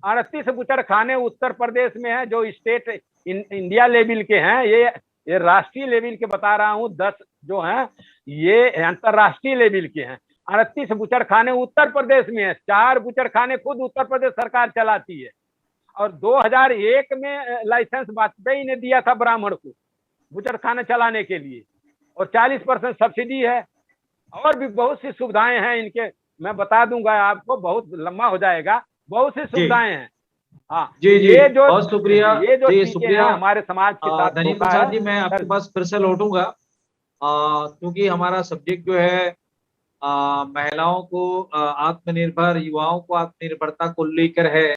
38 बुचड़खाने उत्तर प्रदेश में है जो स्टेट इंडिया लेवल के हैं, ये राष्ट्रीय लेवल के बता रहा हूँ। 10 जो हैं ये अंतरराष्ट्रीय लेवल के हैं। 38 बुचड़खाने उत्तर प्रदेश में है, 4 बुचड़खाने खुद उत्तर प्रदेश सरकार चलाती है, और 2001 में लाइसेंस वाजपेयी ने दिया था ब्राह्मण को बुचड़खाने चलाने के लिए, और 40% सब्सिडी है, और भी बहुत सी सुविधाएं हैं इनके, मैं बता दूंगा आपको, बहुत लंबा हो जाएगा, बहुत सी सुविधाएं हैं। हाँ जी जी, ये जो बहुत शुक्रिया, ये जो जी शुक्रिया हमारे समाज के साथ धनी प्रसाद जी। मैं आपके पास फिर से लौटूंगा क्योंकि हमारा सब्जेक्ट जो है महिलाओं को आत्मनिर्भर, युवाओं को आत्मनिर्भरता को लेकर है।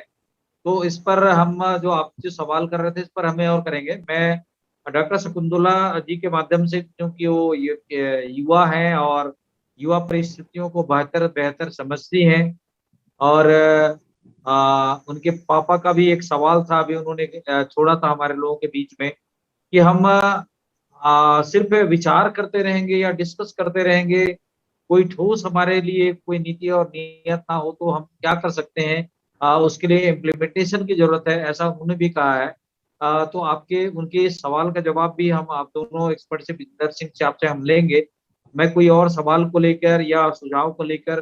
तो इस पर हम जो आप जो सवाल कर रहे थे इस पर हमें और करेंगे। मैं डॉक्टर शकुंतला जी के माध्यम से, क्योंकि वो युवा हैं और युवा परिस्थितियों को बेहतर समझती हैं, और उनके पापा का भी एक सवाल था, अभी उन्होंने छोड़ा था हमारे लोगों के बीच में, कि हम सिर्फ विचार करते रहेंगे या डिस्कस करते रहेंगे, कोई ठोस हमारे लिए कोई नीति और नियत ना हो तो हम क्या कर सकते हैं, उसके लिए इम्प्लीमेंटेशन की जरूरत है, ऐसा उन्होंने भी कहा है। तो आपके उनके इस सवाल का जवाब भी हम आप दोनों एक्सपर्ट से, विजेंद्र सिंह से आपसे हम लेंगे। मैं कोई और सवाल को लेकर या सुझाव को लेकर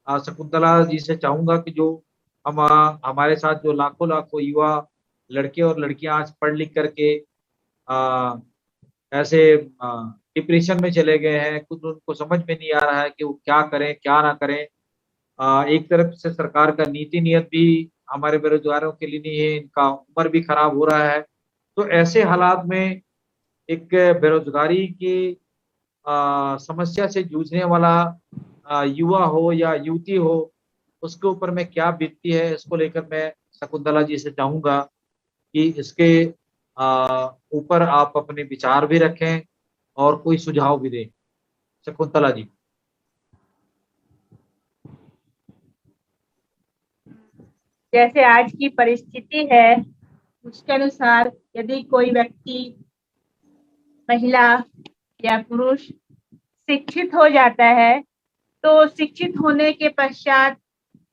शकुंतला जी से चाहूंगा कि जो हमारे साथ जो लाखों युवा लड़के और लड़कियां आज पढ़ लिख करके ऐसे डिप्रेशन में चले गए हैं, कुछ उनको समझ में नहीं आ रहा है कि वो क्या करें क्या ना करें। एक तरफ से सरकार का नीति नियत भी हमारे बेरोजगारों के लिए नहीं है, इनका उम्र भी खराब हो रहा है, तो ऐसे हालात में एक बेरोजगारी की समस्या से जूझने वाला युवा हो या युवती हो, उसके ऊपर में क्या बीतती है, इसको लेकर मैं शकुंतला जी से चाहूंगा कि इसके ऊपर आप अपने विचार भी रखें और कोई सुझाव भी दें। शकुंतला जी। जैसे आज की परिस्थिति है उसके अनुसार यदि कोई व्यक्ति, महिला या पुरुष शिक्षित हो जाता है तो शिक्षित होने के पश्चात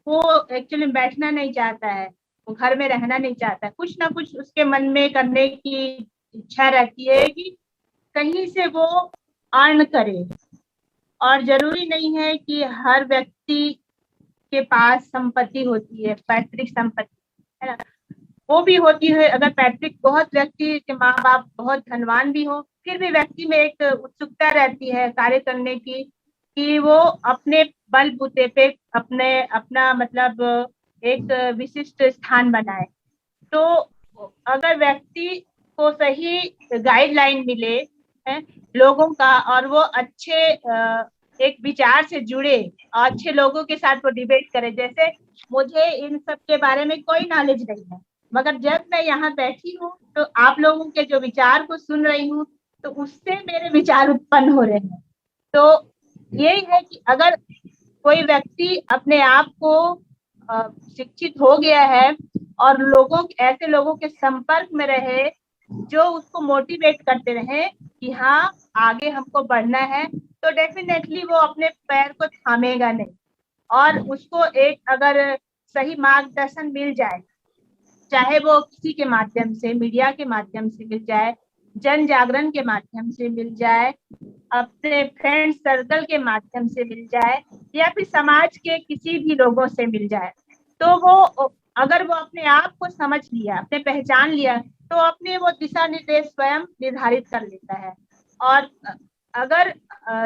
वो एक्चुअली बैठना नहीं चाहता है, वो घर में रहना नहीं चाहता है। कुछ ना कुछ उसके मन में करने की इच्छा रहती है कि कहीं से वो अर्न करे। और जरूरी नहीं है कि हर व्यक्ति के पास संपत्ति होती है, पैतृक संपत्ति, है ना। वो भी होती है अगर पैतृक, बहुत व्यक्ति के माँ बाप बहुत धनवान भी हो, फिर भी व्यक्ति में एक उत्सुकता रहती है कार्य करने की कि वो अपने बलबूते पे अपना मतलब एक विशिष्ट स्थान बनाए। तो अगर व्यक्ति को सही गाइडलाइन मिले है लोगों का, और वो अच्छे एक विचार से जुड़े और अच्छे लोगों के साथ वो डिबेट करे। जैसे मुझे इन सब के बारे में कोई नॉलेज नहीं है, मगर जब मैं यहाँ बैठी हूँ तो आप लोगों के जो विचार को सुन रही हूँ तो उससे मेरे विचार उत्पन्न हो रहे हैं। तो यही है कि अगर कोई व्यक्ति अपने आप को शिक्षित हो गया है और ऐसे लोगों के संपर्क में रहे जो उसको मोटिवेट करते रहे कि हाँ आगे हमको बढ़ना है, तो डेफिनेटली वो अपने पैर को थामेगा नहीं। और उसको एक अगर सही मार्गदर्शन मिल जाए, चाहे वो किसी के माध्यम से, मीडिया के माध्यम से मिल जाए, जन जागरण के माध्यम से मिल जाए, अपने फ्रेंड सर्कल के माध्यम से मिल जाए, या फिर समाज के किसी भी लोगों से मिल जाए, तो वो अगर वो अपने आप को समझ लिया, अपने पहचान लिया, तो अपने वो दिशा निर्देश स्वयं निर्धारित कर लेता है। और अगर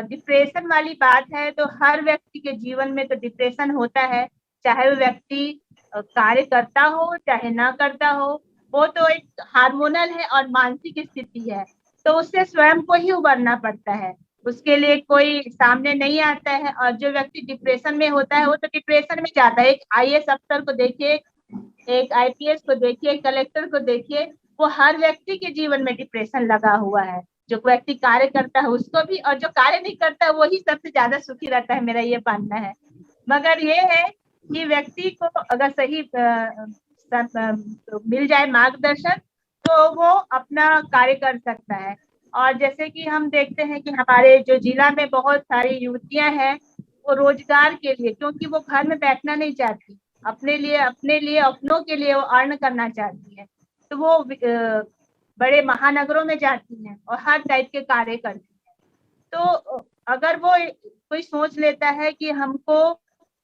डिप्रेशन वाली बात है तो हर व्यक्ति के जीवन में तो डिप्रेशन होता है, चाहे वो व्यक्ति कार्य करता हो चाहे ना करता हो, वो तो एक हार्मोनल है और मानसिक स्थिति है, तो उससे स्वयं को ही उबरना पड़ता है, उसके लिए कोई सामने नहीं आता है। और जो व्यक्ति डिप्रेशन में होता है वो तो डिप्रेशन में जाता है। एक आईएएस अफसर को देखिए, एक आईपीएस को देखिए, कलेक्टर को देखिए, वो हर व्यक्ति के जीवन में डिप्रेशन लगा हुआ है। जो व्यक्ति कार्य करता है उसको भी, और जो कार्य नहीं करता है वही सबसे ज्यादा सुखी रहता है, मेरा ये मानना है। मगर ये है कि व्यक्ति को अगर सही मिल जाए मार्गदर्शन तो वो अपना कार्य कर सकता है। और जैसे कि हम देखते हैं कि हमारे जो जिला में बहुत सारी युवतियां हैं, वो रोजगार के लिए, क्योंकि वो घर में बैठना नहीं चाहती, अपने लिए अपनों के लिए वो अर्न करना चाहती है, तो वो बड़े महानगरों में जाती हैं और हर टाइप के कार्य करती हैं। तो अगर वो कोई सोच लेता है कि हमको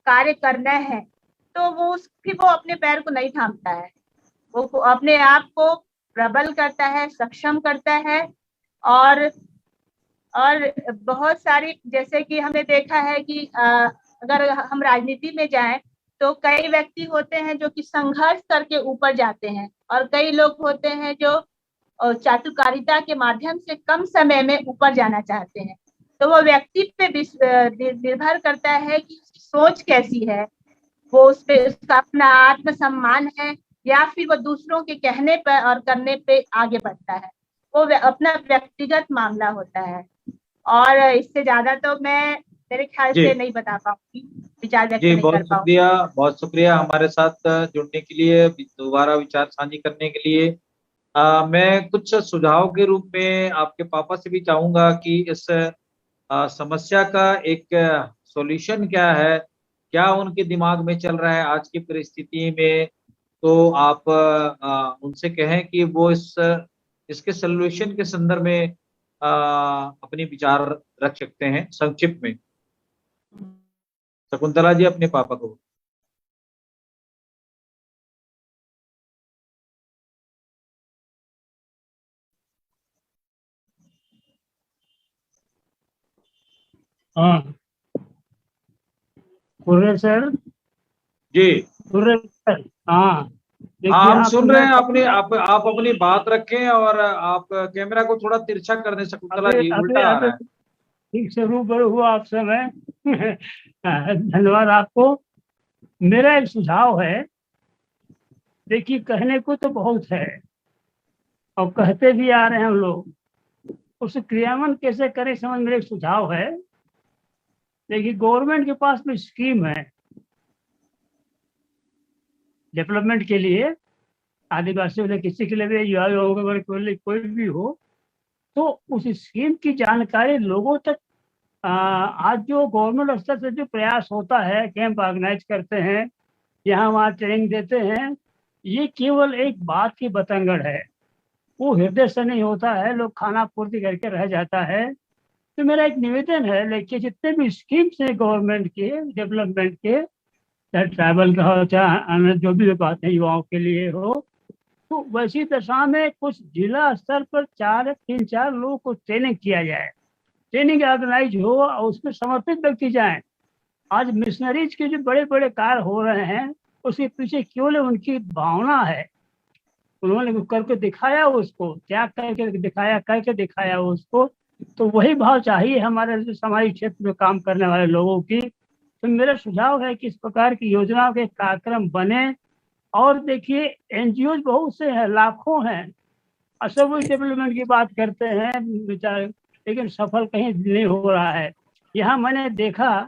कार्य करना है, तो फिर वो अपने पैर को नहीं थामता है, वो अपने आप को प्रबल करता है, सक्षम करता है। और बहुत सारी, जैसे कि हमने देखा है कि अगर हम राजनीति में जाएं तो कई व्यक्ति होते हैं जो कि संघर्ष करके ऊपर जाते हैं, और कई लोग होते हैं जो चाटुकारिता के माध्यम से कम समय में ऊपर जाना चाहते हैं। तो वो व्यक्ति पे निर्भर करता है कि उसकी सोच कैसी है, वो उस पे उसका अपना आत्मसम्मान है, या फिर वो दूसरों के कहने पर और करने पे आगे बढ़ता है। वो अपना व्यक्तिगत मामला होता है, और इससे ज्यादा तो मैं मेरे ख्याल जी से नहीं बता पाऊंगी, विचार व्यक्त जी, नहीं कर पाऊंगी। बहुत शुक्रिया हमारे साथ जुड़ने के लिए, दोबारा विचार साझी करने के लिए। मैं कुछ सुझाव के रूप में आपके पापा से भी चाहूंगा कि इस समस्या का एक सॉल्यूशन क्या है, क्या उनके दिमाग में चल रहा है आज की परिस्थिति में, तो आप उनसे कहें कि वो इसके सॉल्यूशन के संदर्भ में अपने विचार रख सकते हैं संक्षिप्त में। शकुंतला जी अपने पापा को। हाँ, कुर्रे सर, जी कुर्रे सर, हाँ। हम आप सुन मैं रहे हैं। आप अपनी बात रखें और आप कैमरा को थोड़ा तिरछा कर दें शकुंतला अबे जी, अबे उल्टा आ अबे रहा है। ठीक से रूबरू हुआ आपसे मैं। धन्यवाद आपको। मेरा एक सुझाव है, देखिए कहने को तो बहुत है और कहते भी आ रहे हैं हम लोग, उसे क्रियान्वयन कैसे करें समझ मेरा एक सुझाव है। देखिए गवर्नमेंट के पास में स्कीम है डेवलपमेंट के लिए, आदिवासियों के किसी के लिए भी, युवाओं के लिए, कोई भी हो, तो उस स्कीम की जानकारी लोगों तक आज जो गवर्नमेंट स्तर से जो प्रयास होता है, कैंप ऑर्गेनाइज करते हैं, यहाँ वहाँ ट्रेनिंग देते हैं, ये केवल एक बात की बतंगड़ है, वो हृदय से नहीं होता है, लोग खाना पूर्ति करके रह जाता है। तो मेरा एक निवेदन है, लेकिन जितने भी स्कीम्स हैं गवर्नमेंट के डेवलपमेंट के, चाहे ट्राइबल का हो, चाहे अन्य जो भी बात है युवाओं के लिए हो, तो वैसी दशा में कुछ जिला स्तर पर 3-4 लोगों को ट्रेनिंग किया जाए, ट्रेनिंग ऑर्गेनाइज हो और उसमें समर्पित व्यक्ति जाएं। आज मिशनरीज के जो बड़े बड़े कार्य हो रहे हैं, उसके पीछे केवल उनकी भावना है, उन्होंने करके दिखाया, उसको क्या करके दिखाया उसको, तो वही भाव चाहिए हमारे सामाजिक क्षेत्र में काम करने वाले लोगों की। तो मेरा सुझाव है कि इस प्रकार की योजनाओं के कार्यक्रम बने। और देखिए एनजीओ बहुत से हैं, लाखों हैं, सब डेवलपमेंट की बात करते हैं बेचारे, लेकिन सफल कहीं नहीं हो रहा है। यहाँ मैंने देखा,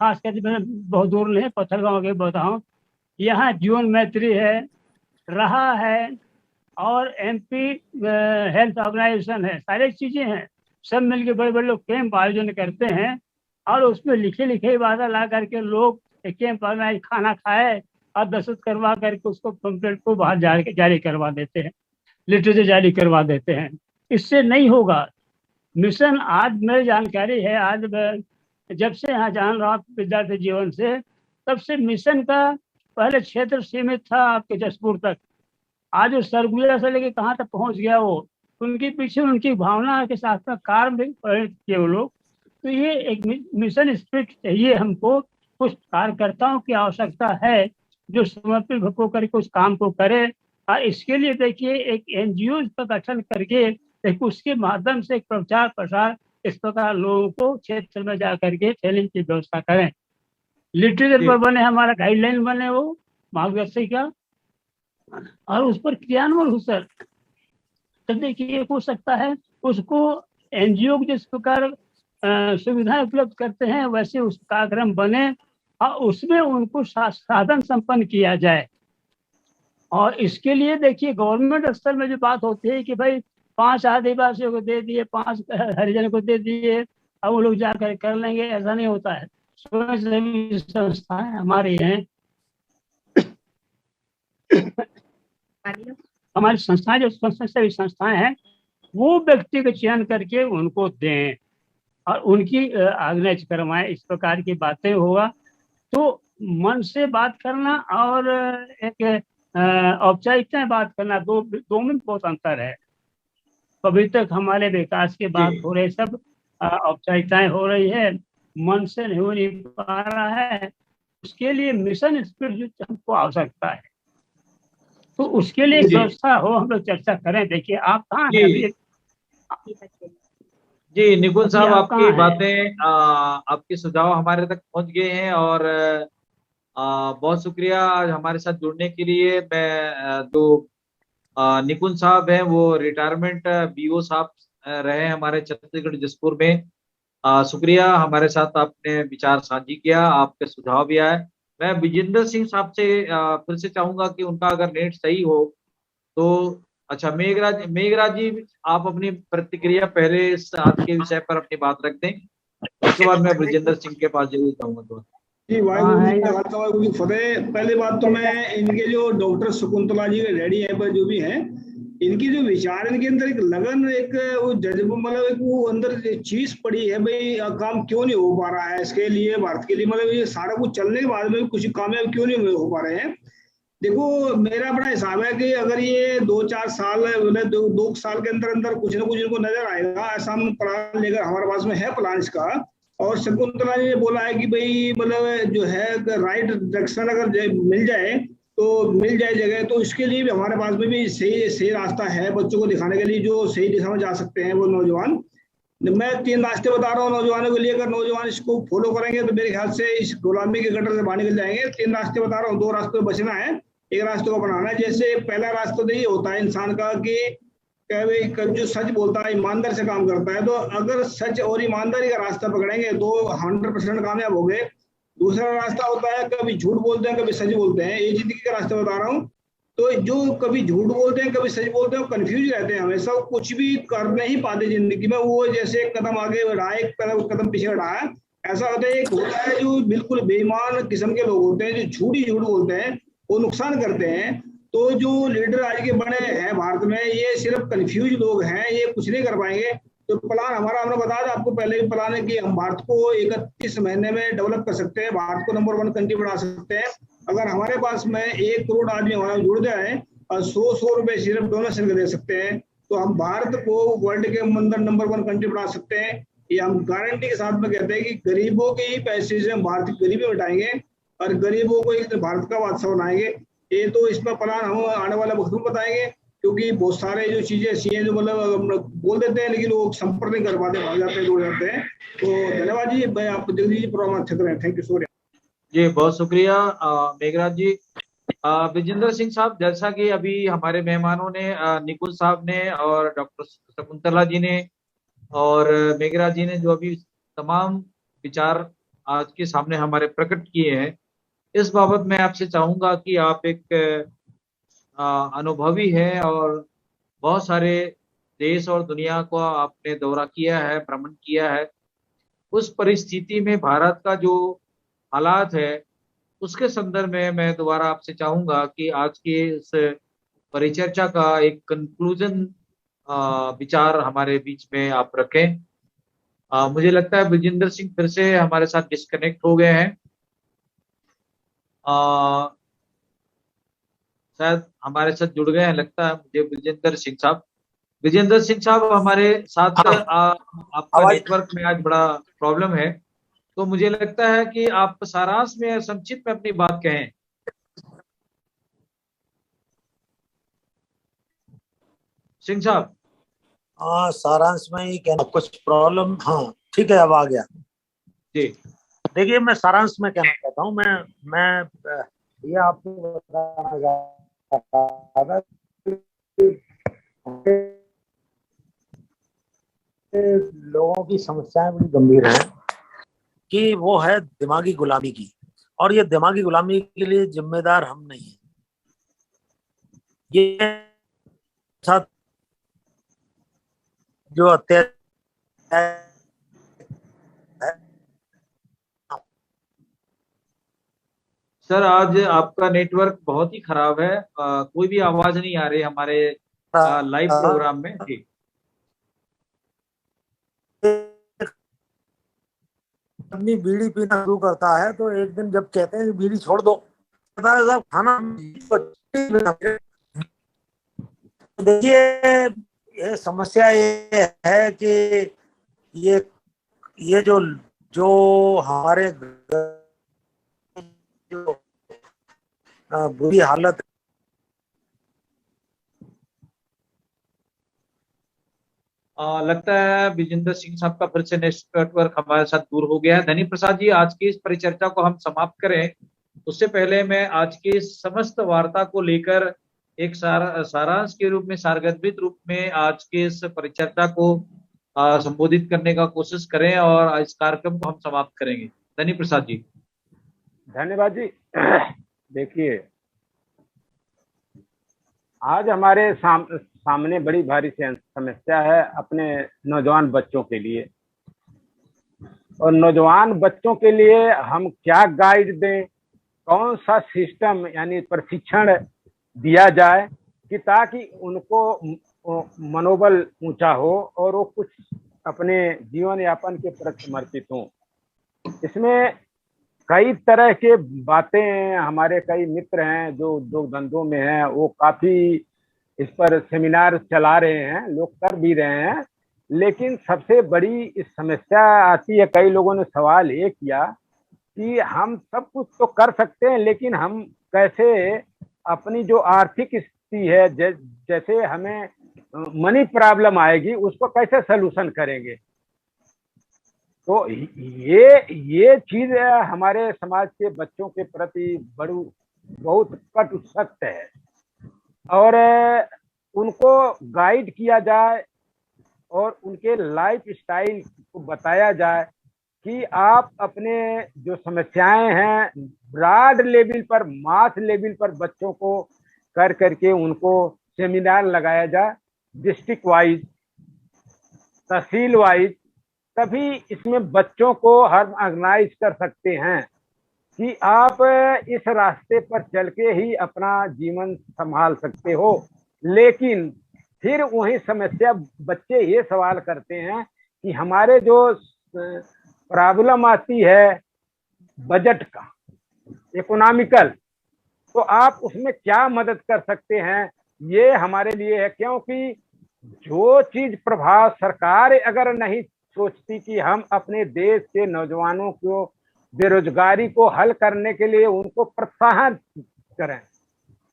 खास करके मैंने बहुत दूर नहीं, पत्थरगांव के बताऊँ, यहाँ जीवन मैत्री है, रहा है, और एमपी हेल्थ ऑर्गेनाइजेशन है, सारी चीजें हैं, सब मिलके बड़े बड़े लोग कैंप आयोजन करते हैं, और उसमें लिखे लिखे वादा ला करके लोग कैंप ऑर्गेनाइज खाना खाए और दस्तखत करवा करके उसको पंपलेट को बाहर जारी करवा देते हैं, लिटरेचर जारी करवा देते हैं। इससे नहीं होगा। मिशन आज मेरी जानकारी है, आज जब से यहाँ जान रहा हूँ विद्यार्थी जीवन से, तब से मिशन का पहले क्षेत्र सीमित था आपके जसपुर तक, आज वो सरगुजा से लेके कहाँ तक पहुँच गया वो, उनके पीछे उनकी भावना के साथ में कार्य भी किए वो लोग। तो ये एक मिशन स्पिरिट चाहिए हमको, कुछ कार्यकर्ताओं की आवश्यकता है जो समर्पित होकर के उस काम को करे। और इसके लिए देखिए एक एनजीओ का गठन करके उसके माध्यम से एक प्रचार प्रसार इस प्रकार लोगों को क्षेत्र में जा करके ट्रेनिंग की व्यवस्था करें, लिटरेचर पर बने, हमारा गाइडलाइन बने वो मार्गदर्शिका, और उस पर क्रियान्वयन हो सर। तो देखिए हो सकता है उसको एनजीओ जिस प्रकार सुविधाएं उपलब्ध करते हैं वैसे उस कार्यक्रम बने और उसमें उनको साधन संपन्न किया जाए। और इसके लिए देखिए गवर्नमेंट स्तर में जो बात होती है कि भाई 5 आदिवासियों को दे दिए, 5 हरिजन को दे दिए, अब वो लोग जाकर कर लेंगे, ऐसा नहीं होता है। स्वयंसेवी संस्थाएं हमारी हैं, हमारी संस्थाएं जो स्वयंसेवी संस्थाएं हैं वो व्यक्ति का चयन करके उनको दें और उनकी ऑर्गेनाइज करवाएं, इस प्रकार की बातें होगा। तो मन से बात करना और एक औपचारिकताएं बात करना, दो में बहुत अंतर है। अभी तक हमारे विकास की बात हो रही, सब औपचारिकताएं हो रही है, मन से नहीं हो नहीं पा रहा है। उसके लिए मिशन स्पिरिट हमको आवश्यकता है, तो उसके लिए व्यवस्था हो, हम लोग चर्चा करें। देखिए आप कहाँ हैं अभी? जी निकुंज साहब, आपकी बातें आपके सुझाव हमारे तक पहुंच गए हैं और बहुत शुक्रिया आज हमारे साथ जुड़ने के लिए। मैं जो निकुंज साहब हैं वो रिटायरमेंट बीओ साहब रहे हैं हमारे छत्तीसगढ़ जसपुर में। शुक्रिया, हमारे साथ आपने विचार साझी किया, आपके सुझाव भी आए। मैं विजेंद्र सिंह साहब से फिर से चाहूंगा कि उनका अगर नेट सही हो तो। अच्छा, मेघराज जी, आप अपनी प्रतिक्रिया पहले इस आज के विषय पर अपनी बात रख दें, उसके बाद मैं विजेंद्र सिंह के पास जरूर जाऊंगा। तो जी वाहिगुरु जी फतेह। पहली बात तो मैं इनके जो डॉक्टर शकुंतला जी के डैडी है जो भी हैं, इनकी जो विचार, इनके अंदर एक लगन, एक वो जज्बा, मतलब एक वो अंदर चीज पड़ी है भाई काम क्यों नहीं हो पा रहा है इसके लिए, भारत के लिए, मतलब ये सारा कुछ चलने के बाद में कुछ कामयाब क्यों नहीं हो पा रहे हैं। देखो मेरा बड़ा हिसाब है कि अगर ये 2-4 साल, मतलब 2 साल के अंदर अंदर कुछ ना कुछ इनको नजर आएगा, ऐसा हम प्लान लेकर हमारे पास में है प्लान इसका। और शकुंतला जी ने बोला है कि भाई मतलब जो है राइट डायरेक्शन अगर मिल जाए तो मिल जाए जगह, तो इसके लिए भी हमारे पास में भी सही सही रास्ता है बच्चों को दिखाने के लिए, जो सही दिशा में जा सकते हैं वो नौजवान। मैं 3 रास्ते बता रहा हूँ नौजवानों के लिए, अगर नौजवान इसको फॉलो करेंगे तो मेरे ख्याल से इस गुलामी के गटर से बाहर निकल जाएंगे। 3 रास्ते बता रहा हूँ, 2 रास्ते बचना है, एक रास्ते को बनाना है। जैसे पहला रास्ता तो ये होता है इंसान का कि जो सच बोलता है, ईमानदार से काम करता है, तो अगर सच और ईमानदारी का रास्ता पकड़ेंगे तो 100% कामयाब हो गए। दूसरा रास्ता होता है कभी झूठ बोलते हैं कभी सच बोलते हैं, ये जिंदगी का रास्ता बता रहा हूँ। तो जो कभी झूठ बोलते हैं कभी सच बोलते हैं वो कंफ्यूज रहते हैं, हमेशा कुछ भी कर नहीं पाते जिंदगी में, वो जैसे एक कदम आगे बढ़ा एक कदम पीछे बढ़ा। ऐसा होता है, एक होता है जो बिल्कुल बेईमान किस्म के लोग होते हैं जो झूठ बोलते हैं, वो नुकसान करते हैं। तो जो लीडर आज के बने हैं भारत में, ये सिर्फ कंफ्यूज लोग हैं, ये कुछ नहीं कर पाएंगे। तो प्लान हमारा, हमने बताया था आपको पहले भी प्लान है कि हम भारत को 31 महीने में डेवलप कर सकते हैं, भारत को नंबर 1 कंट्री बना सकते हैं। अगर हमारे पास में 1 करोड़ आदमी हमारा जुड़ जाए और 100 रुपए सिर्फ डोनेशन दे सकते हैं, तो हम भारत को वर्ल्ड के अंदर नंबर 1 कंट्री बना सकते हैं। ये हम गारंटी के साथ में कहते हैं कि गरीबों के ही पैसे से हम भारत की गरीबी मिटाएंगे और गरीबों को एक भारत का बादशाह बनाएंगे। ये तो इसमें प्लान हम आने वाले वक्त में बताएंगे, क्योंकि बहुत सारे जो चीजें ऐसी हैं जो मतलब बोल देते हैं लेकिन लोग संपर्क नहीं कर पाते, भाग जाते हैं, दूर जाते हैं। तो धन्यवाद जी, मैं आपको जगदीश जी प्रोग्राम अच्छे करें, थैंक यू सो मच जी। बहुत शुक्रिया मेघराज जी। विजेंद्र सिंह साहब, जैसा कि अभी हमारे मेहमानों ने निकुल साहब ने और डॉक्टर शकुंतला जी ने और मेघराज जी ने जो अभी तमाम विचार आज के सामने हमारे प्रकट किए हैं, इस बाबत मैं आपसे चाहूंगा कि आप एक अनुभवी है और बहुत सारे देश और दुनिया को आपने दौरा किया है, भ्रमण किया है। उस परिस्थिति में भारत का जो हालात है उसके संदर्भ में मैं दोबारा आपसे चाहूंगा कि आज के इस परिचर्चा का एक कंक्लूजन विचार हमारे बीच में आप रखें। मुझे लगता है विजेंद्र सिंह फिर से हमारे साथ डिस्कनेक्ट हो गए हैं, शायद हमारे साथ जुड़ गए हैं लगता है मुझे विजेंद्र सिंह साहब हमारे साथ। आपका नेटवर्क में आज बड़ा प्रॉब्लम है, तो मुझे लगता है कि आप सारांश में संक्षिप्त में अपनी बात कहें। सिंह साहब। सारांश में ही कहना, कुछ प्रॉब्लम, हाँ ठीक है अब आ गया जी। देखिए मैं सारांश में कहना चाहता हूँ, मैं ये आपको बताना चाहता लोगों की समस्याएं बड़ी गंभीर हैं कि वो है दिमागी गुलामी की, और ये दिमागी गुलामी के लिए जिम्मेदार हम नहीं है। ये साथ जो अत्याचार सर आज आपका नेटवर्क बहुत ही खराब है, कोई भी आवाज नहीं आ रही हमारे लाइव प्रोग्राम में। जी। आदमी बीड़ी पीना शुरू करता है तो एक दिन जब कहते हैं कि बीड़ी छोड़ दो, साहब खाना देखिए, ये समस्या ये है कि ये जो हमारे जो बुरी हालत लगता है विजेंद्र सिंह साहब का फिर से नेटवर्क हमारे साथ दूर हो गया है। धनी प्रसाद जी, आज की इस परिचर्चा को हम समाप्त करें उससे पहले मैं आज की समस्त वार्ता को लेकर एक सारांश के रूप में, सारगर्भित रूप में आज के इस परिचर्चा को संबोधित करने का कोशिश करें और इस कार्यक्रम को हम समाप्त करेंगे। धनी प्रसाद जी। धन्यवाद जी। देखिए, आज हमारे सामने बड़ी भारी समस्या है अपने नौजवान बच्चों के लिए, और नौजवान बच्चों के लिए हम क्या गाइड दें, कौन सा सिस्टम यानी प्रशिक्षण दिया जाए कि ताकि उनको मनोबल ऊंचा हो और वो कुछ अपने जीवन यापन के प्रति समर्पित हों। इसमें कई तरह के बातें, हमारे कई मित्र हैं जो उद्योग धंधों में हैं, वो काफी इस पर सेमिनार चला रहे हैं, लोग कर भी रहे हैं। लेकिन सबसे बड़ी इस समस्या आती है, कई लोगों ने सवाल ये किया कि हम सब कुछ तो कर सकते हैं लेकिन हम कैसे अपनी जो आर्थिक स्थिति है, जैसे हमें मनी प्रॉब्लम आएगी उसको कैसे सलूशन करेंगे। तो ये चीज हमारे समाज के बच्चों के प्रति बहुत कटु सत्य है, और उनको गाइड किया जाए और उनके लाइफ स्टाइल को बताया जाए कि आप अपने जो समस्याएं हैं ब्रॉड लेवल पर, मास लेवल पर बच्चों को कर करके उनको सेमिनार लगाया जाए, डिस्ट्रिक्ट वाइज, तहसील वाइज, तभी इसमें बच्चों को हम ऑर्गेनाइज कर सकते हैं कि आप इस रास्ते पर चल के ही अपना जीवन संभाल सकते हो। लेकिन फिर वही समस्या, बच्चे ये सवाल करते हैं कि हमारे जो प्रॉब्लम आती है बजट का, इकोनॉमिकल, तो आप उसमें क्या मदद कर सकते हैं, ये हमारे लिए है। क्योंकि जो चीज प्रभाव सरकार अगर नहीं सोचती कि हम अपने देश के नौजवानों को बेरोजगारी को हल करने के लिए उनको प्रोत्साहन करें,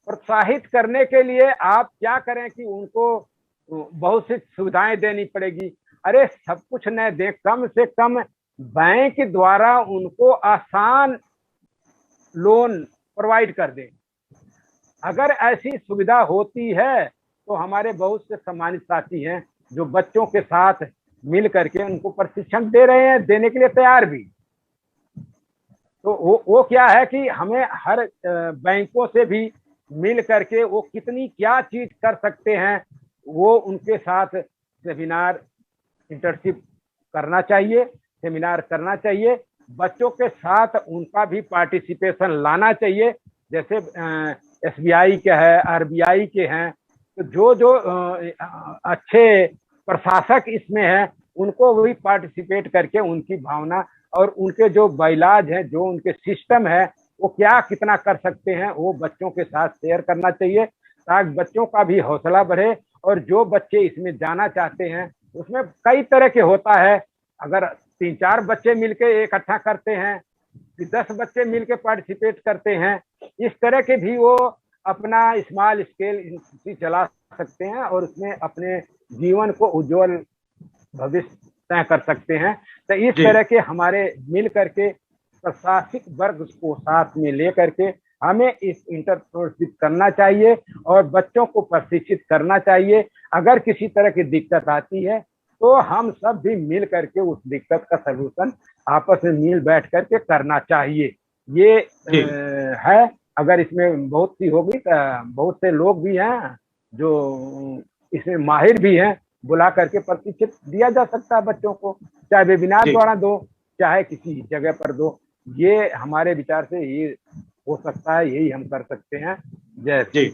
प्रोत्साहित करने के लिए आप क्या करें कि उनको बहुत सी सुविधाएं देनी पड़ेगी। अरे सब कुछ न दें, कम से कम बैंक द्वारा उनको आसान लोन प्रोवाइड कर दें। अगर ऐसी सुविधा होती है तो हमारे बहुत से सम्मानित साथी हैं जो बच्चों के साथ मिल करके उनको प्रशिक्षण दे रहे हैं, देने के लिए तैयार भी। तो वो क्या है कि हमें हर बैंकों से भी मिल करके वो कितनी क्या चीज कर सकते हैं, वो उनके साथ सेमिनार, इंटर्नशिप करना चाहिए, सेमिनार करना चाहिए। बच्चों के साथ उनका भी पार्टिसिपेशन लाना चाहिए। जैसे SBI के है, RBI के हैं, तो जो अच्छे प्रशासक इसमें हैं उनको भी पार्टिसिपेट करके उनकी भावना और उनके जो बाइलाज हैं, जो उनके सिस्टम है, वो क्या कितना कर सकते हैं, वो बच्चों के साथ शेयर करना चाहिए ताकि बच्चों का भी हौसला बढ़े। और जो बच्चे इसमें जाना चाहते हैं उसमें कई तरह के होता है। अगर 3-4 बच्चे मिलके इकट्ठा करते हैं, 10 बच्चे मिलके पार्टिसिपेट करते हैं, इस तरह के भी वो अपना स्मॉल स्केल चला सकते हैं और उसमें अपने जीवन को उज्जवल भविष्य तय कर सकते हैं। तो इस तरह के हमारे मिल करके प्रशासनिक वर्ग को साथ में लेकर के हमें इस इंटरप्रेन्योरशिप करना चाहिए और बच्चों को प्रशिक्षित करना चाहिए। अगर किसी तरह की दिक्कत आती है तो हम सब भी मिल करके उस दिक्कत का सलूशन आपस में मिल बैठ करके करना चाहिए। ये है। अगर इसमें बहुत सी होगी तो बहुत से लोग भी हैं जो इसमें माहिर भी हैं, बुला करके प्रशिक्षित दिया जा सकता है बच्चों को, चाहे वेबिनार द्वारा दो, चाहे किसी जगह पर दो। ये हमारे विचार से ये हो सकता है, यही हम कर सकते हैं। जय जी।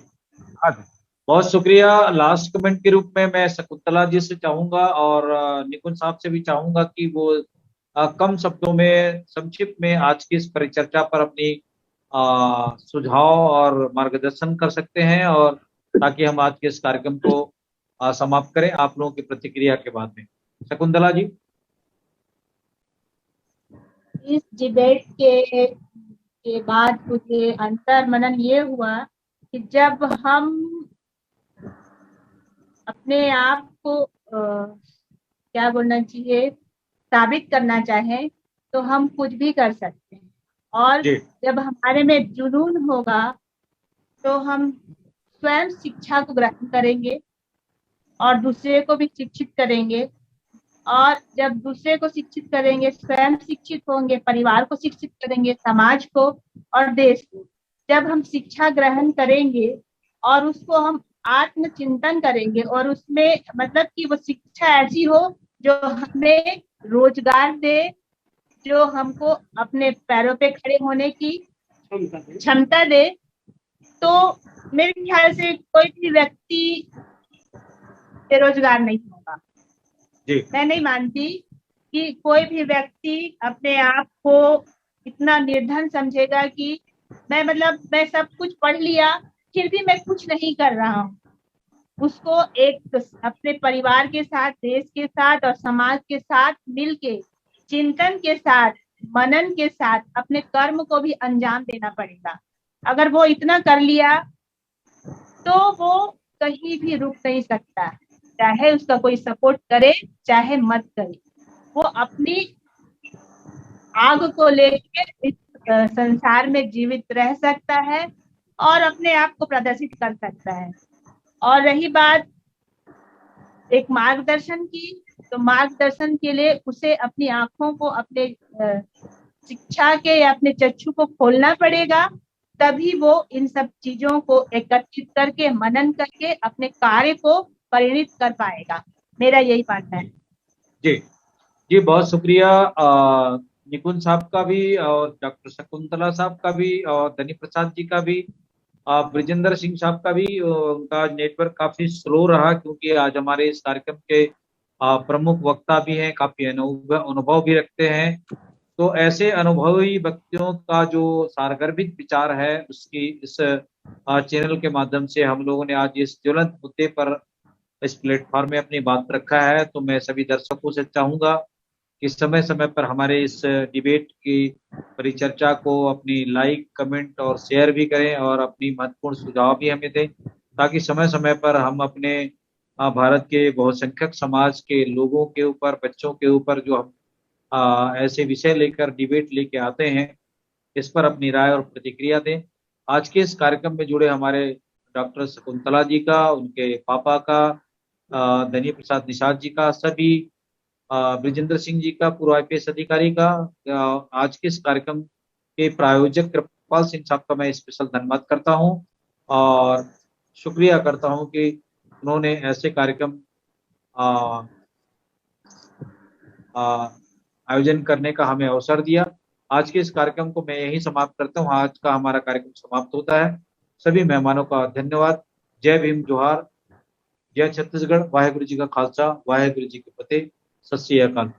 बहुत शुक्रिया। लास्ट कमेंट के रूप में मैं शकुंतला जी से चाहूंगा और निकुंज साहब से भी चाहूंगा कि वो कम शब्दों में, संक्षिप्त में आज की इस परिचर्चा पर अपनी सुझाव और मार्गदर्शन कर सकते हैं, और ताकि हम आज के इस कार्यक्रम को समाप्त करें आप लोगों की प्रतिक्रिया के बाद में। शकुंतला जी। इस डिबेट के बाद मुझे अंतर मनन ये हुआ कि जब हम अपने आप को क्या बोलना चाहिए, साबित करना चाहें तो हम कुछ भी कर सकते हैं। और जब हमारे में जुनून होगा तो हम स्वयं शिक्षा को ग्रहण करेंगे और दूसरे को भी शिक्षित करेंगे। और जब दूसरे को शिक्षित करेंगे, स्वयं शिक्षित होंगे, परिवार को शिक्षित करेंगे, समाज को और देश को। जब हम शिक्षा ग्रहण करेंगे और उसको हम आत्मचिंतन करेंगे और उसमें मतलब कि वो शिक्षा ऐसी हो जो हमें रोजगार दे, जो हमको अपने पैरों पे खड़े होने की क्षमता दे, तो मेरे ख्याल से कोई भी व्यक्ति बेरोजगार नहीं होगा। मैं नहीं मानती कि कोई भी व्यक्ति अपने आप को इतना निर्धन समझेगा कि मैं सब कुछ पढ़ लिया फिर भी मैं कुछ नहीं कर रहा हूँ। उसको एक अपने परिवार के साथ, देश के साथ और समाज के साथ मिलके, चिंतन के साथ, मनन के साथ अपने कर्म को भी अंजाम देना पड़ेगा। अगर वो इतना कर लिया तो वो कहीं भी रुक नहीं सकता, चाहे उसका कोई सपोर्ट करे चाहे मत करे। वो अपनी आग को लेके इस संसार में जीवित रह सकता है और अपने आप को प्रदर्शित कर सकता है। और रही बात एक मार्गदर्शन की, तो मार्गदर्शन के लिए उसे अपनी आंखों को, अपने शिक्षा के या अपने चक्षु को खोलना पड़ेगा, तभी वो इन सब चीजों को एकत्रित करके, मनन करके अपने कार्य को परिणित कर पाएगा। मेरा यही मानना है। जी जी, बहुत शुक्रिया निकुंज साहब का भी, और डॉक्टर शकुंतला साहब का भी, और धनी प्रसाद जी का भी, ब्रिजेंद्र सिंह साहब का भी। उनका नेटवर्क काफी स्लो रहा क्योंकि आज हमारे इस कार्यक्रम के प्रमुख वक्ता भी हैं, काफी अनुभव भी रखते हैं। तो ऐसे अनुभवी व्यक्तियों का जो सारगर्भित विचार है, उसकी इस चैनल के माध्यम से हम लोगों ने आज इस ज्वलंत मुद्दे पर इस प्लेटफॉर्म में अपनी बात रखा है। तो मैं सभी दर्शकों से चाहूंगा कि समय समय पर हमारे इस डिबेट की परिचर्चा को अपनी लाइक, कमेंट और शेयर भी करें, और अपनी महत्वपूर्ण सुझाव भी हमें दें, ताकि समय समय पर हम अपने भारत के बहुसंख्यक समाज के लोगों के ऊपर, बच्चों के ऊपर जो हम ऐसे विषय लेकर डिबेट लेके आते हैं, इस पर अपनी राय और प्रतिक्रिया दें। आज के इस कार्यक्रम में जुड़े हमारे डॉक्टर शकुंतला जी का, उनके पापा का, धनी प्रसाद निषाद जी का, सभी ब्रिजेंद्र सिंह जी का, पूर्व IPS अधिकारी का, आज के इस कार्यक्रम के प्रायोजक कृपाल सिंह साहब का मैं स्पेशल धन्यवाद करता हूं, और शुक्रिया करता हूं कि उन्होंने ऐसे कार्यक्रम आयोजन करने का हमें अवसर दिया। आज के इस कार्यक्रम को मैं यहीं समाप्त करता हूँ। आज का हमारा कार्यक्रम समाप्त होता है। सभी मेहमानों का धन्यवाद। जय भीम, जोहार, जय छत्तीसगढ़, वाहेगुरु जी का खालसा, वाहेगुरु जी की फतेह, सत श्री अकाल।